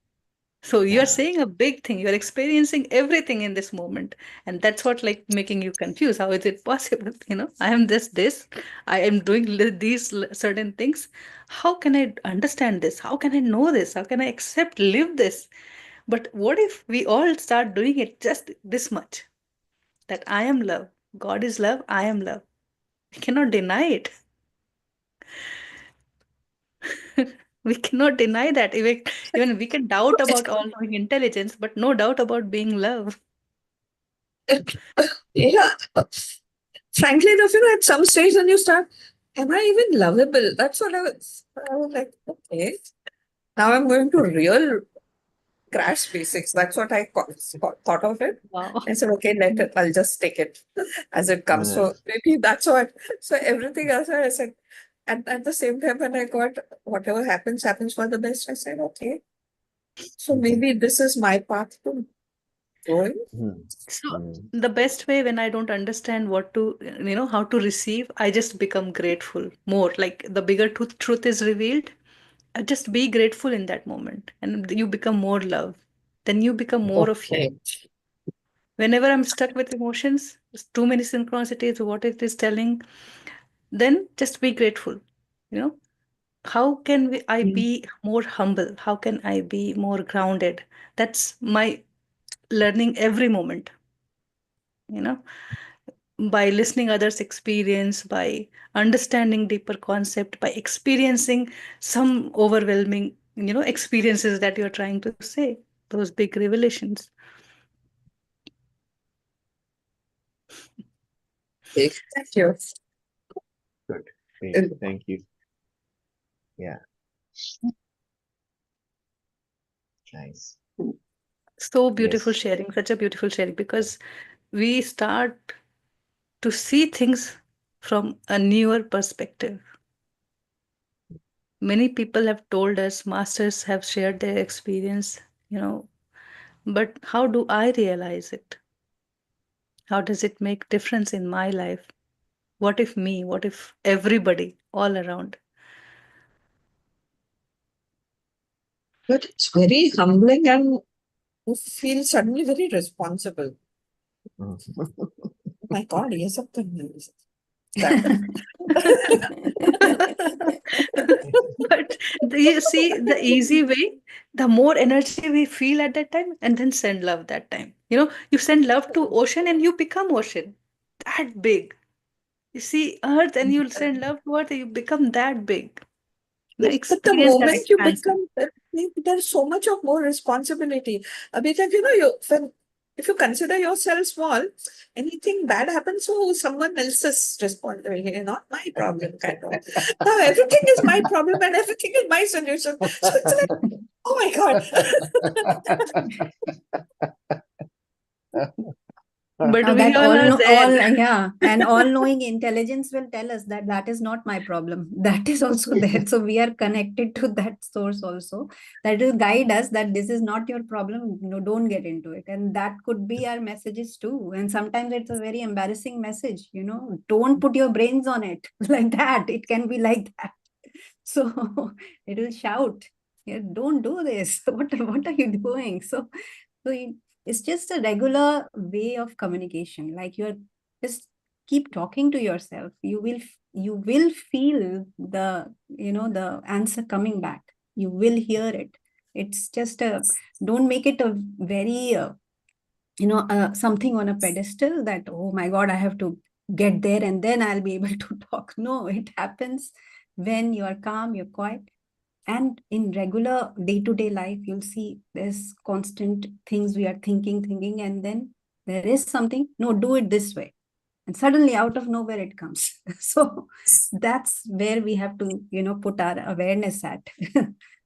So you're Yeah. saying a big thing. You're experiencing everything in this moment. And that's what like making you confused. How is it possible? I am this. I am doing these certain things. How can I understand this? How can I know this? How can I accept, live this? But what if we all start doing it just this much? That I am love. God is love. I am love. We cannot deny it. We cannot deny that. Even we can doubt about all knowing intelligence, but no doubt about being love. yeah. Frankly enough, at some stage when you start, am I even lovable? That's what I was like, okay. Now I'm going to real crash basics. That's what I thought of it. Wow. I said, okay, let it, I'll just take it as it comes. Yeah. So maybe that's what, so everything else I said, and at the same time, when I got whatever happens, happens for the best, I said, okay, so Mhm. maybe this is my path to growing. Mhm. So Mhm. the best way when I don't understand what to, how to receive, I just become grateful more. Like the bigger truth is revealed, I just be grateful in that moment, and you become more love. Then you become more of you. Okay. Whenever I'm stuck with emotions, too many synchronicities, what it is telling, then just be grateful. You know, how can I Mm. be more humble? How can I be more grounded? That's my learning every moment. You know by listening others experience, by understanding deeper concept, by experiencing some overwhelming experiences that you're trying to say, those big revelations. Okay. Thank you. Good. Great. Thank you. Yeah. Nice. So beautiful Yes. sharing, such a beautiful sharing, because we start to see things from a newer perspective. Many people have told us, masters have shared their experience, but how do I realize it? How does it make difference in my life? What if me? What if everybody all around? But it's very humbling and you feel suddenly very responsible. Oh my God, ये सब तो नहीं But you see, the easy way, the more energy we feel at that time, and then send love that time. You send love to ocean and you become ocean. That big. You see earth and you send love to earth, you become that big. Yes, but the Experience that moment you expansion. become, there's so much of more responsibility. Abhijit, if you consider yourself small, anything bad happens to someone else's responsibility, not my problem, kind of. Now everything is my problem and everything is my solution. So it's like, oh my God. But Now we that all are there. yeah, and all-knowing intelligence will tell us that that is not my problem. That is also there. So we are connected to that source also. That will guide us that this is not your problem. No, don't get into it. And that could be our messages too. And sometimes it's a very embarrassing message. Don't put your brains on it like that. It can be like that. So it will shout, yeah, don't do this. What are you doing? So it's just a regular way of communication. Like you're just keep talking to yourself. You will feel the answer coming back. You will hear it. It's just don't make it a very something on a pedestal that, oh my God, I have to get there and then I'll be able to talk. No, it happens when you are calm, you're quiet. And in regular day-to-day life, you'll see there's constant things we are thinking, and then there is something, no, do it this way. And suddenly out of nowhere it comes. So that's where we have to, put our awareness at.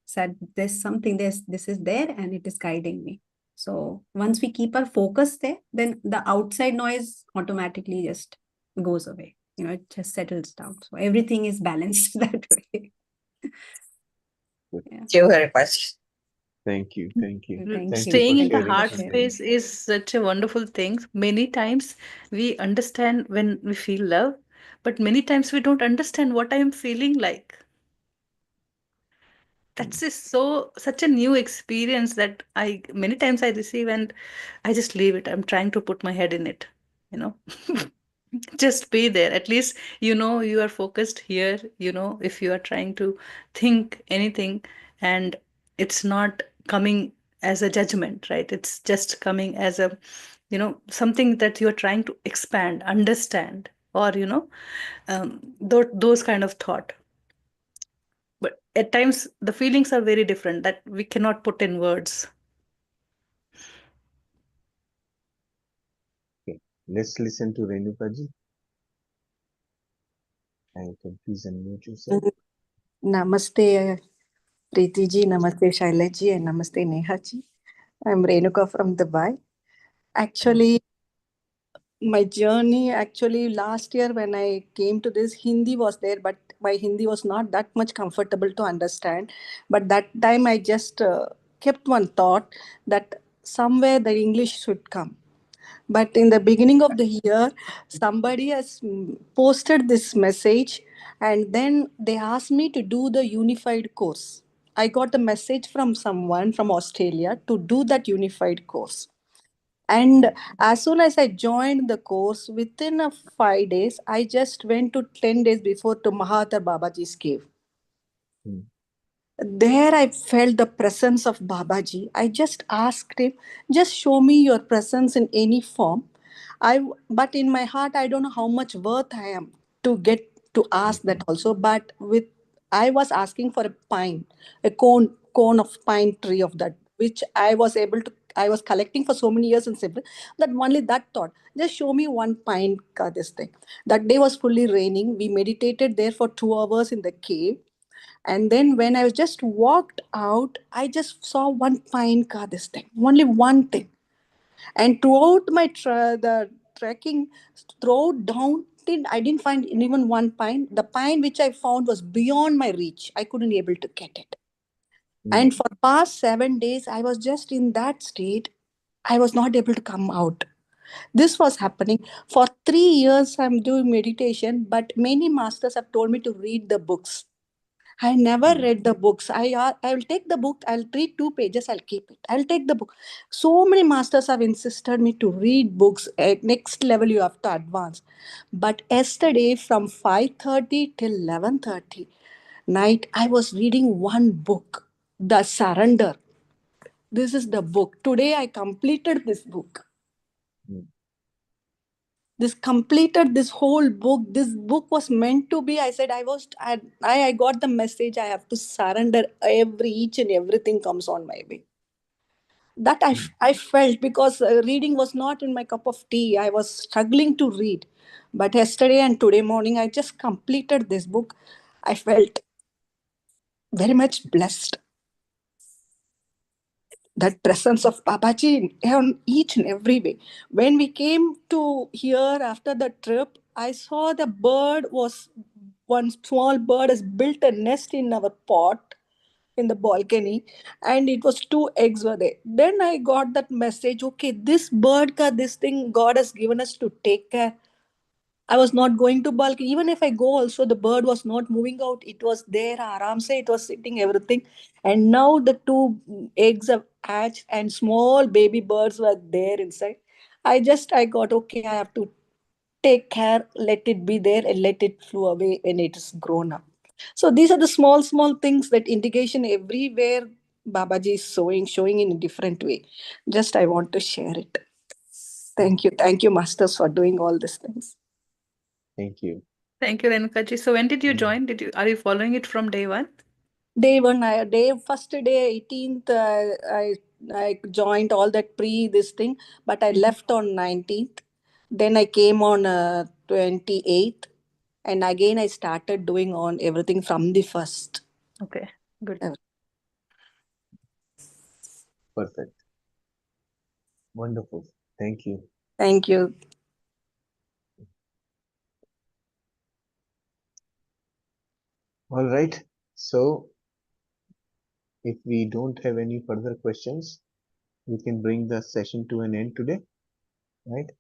So there's something, this is there and it is guiding me. So once we keep our focus there, then the outside noise automatically just goes away. It just settles down. So everything is balanced that way. Yeah. Thank you very much. Thank you. Thank you. Staying in the sharing heart that. space is such a wonderful thing. Many times we understand when we feel love, but many times we don't understand what I am feeling like. That's such a new experience that I many times I receive and I just leave it. I'm trying to put my head in it, you know. Just be there. At least you are focused here, if you are trying to think anything and it's not coming as a judgment, right? It's just coming as a, something that you're trying to expand, understand, or those kind of thought. But at times the feelings are very different that we cannot put in words. Okay. Let's listen to Renukaji. And you can please unmute yourself. Namaste, Preeti ji, Namaste, Shailesh ji, and Namaste, Neha ji. I'm Renuka from Dubai. Actually, my journey, last year when I came to this, Hindi was there, but my Hindi was not that much comfortable to understand. But that time I just kept one thought that somewhere the English should come. But in the beginning of the year, somebody has posted this message, and then they asked me to do the unified course. I got a message from someone from Australia to do that unified course. And as soon as I joined the course, within 5 days, I just went to 10 days before to Mahavatar Babaji's cave. Hmm. There I felt the presence of Babaji. I just asked him, just show me your presence in any form. But in my heart, I don't know how much worth I am to get to ask that also. But I was asking for a pine, a cone of pine tree of that, which I was collecting for so many years in Cebu, that only that thought, just show me one pine, this thing. That day was fully raining. We meditated there for 2 hours in the cave. And then when I just walked out, I just saw one pine car, this thing, only one thing. And throughout the trekking, throw down. I didn't find even one pine. The pine which I found was beyond my reach. I couldn't able to get it. And for past 7 days, I was just in that state. I was not able to come out. This was happening for 3 years. I'm doing meditation, but many masters have told me to read the books. I never read the books. I will take the book. I'll read 2 pages. I'll keep it. I'll take the book. So many masters have insisted me to read books. At next level, you have to advance. But yesterday, from 5:30 till 11:30 night, I was reading one book, The Surrender. This is the book. Today, I completed this book. This completed this whole book. This book was meant to be. I said I got the message. I have to surrender each and everything comes on my way. That I felt, because reading was not in my cup of tea. I was struggling to read. But yesterday and today morning, I just completed this book. I felt very much blessed. That presence of Babaji on each and every way. When we came to here after the trip, I saw the bird was, one small bird has built a nest in our pot in the balcony, and it was 2 eggs were there. Then I got that message, okay, this bird this thing God has given us to take care. I was not going to bulk. Even if I go also, the bird was not moving out. It was there, aram se, it was sitting, everything. And now the 2 eggs have hatched and small baby birds were there inside. I got, okay, I have to take care, let it be there and let it flew away when it is grown up. So these are the small, small things, that indication everywhere Babaji is showing in a different way. Just I want to share it. Thank you. Thank you, masters, for doing all these things. Thank you. Thank you, Renukaji. So when did you join? Are you following it from day one? Day one, first day, 18th, I joined all that this thing, but I left on 19th. Then I came on 28th. And again, I started doing on everything from the first. Okay, good. Perfect. Wonderful. Thank you. Thank you. All right. So, if we don't have any further questions, we can bring the session to an end today. Right.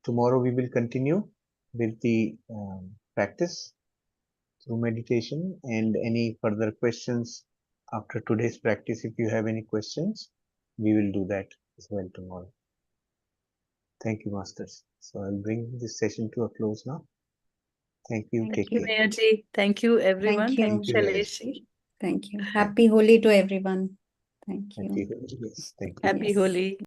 Tomorrow we will continue with the practice through meditation, and any further questions after today's practice. If you have any questions, we will do that as well tomorrow. Thank you, masters. So I'll bring this session to a close now. Thank you. Thank Take you, care. Nehaji. Thank you, everyone. Thank Thank you. you, Thank you, guys. Shailesh. Thank you. Happy Holi to everyone. Thank you. Happy Holi. Yes. Thank you. Happy Yes. Holi.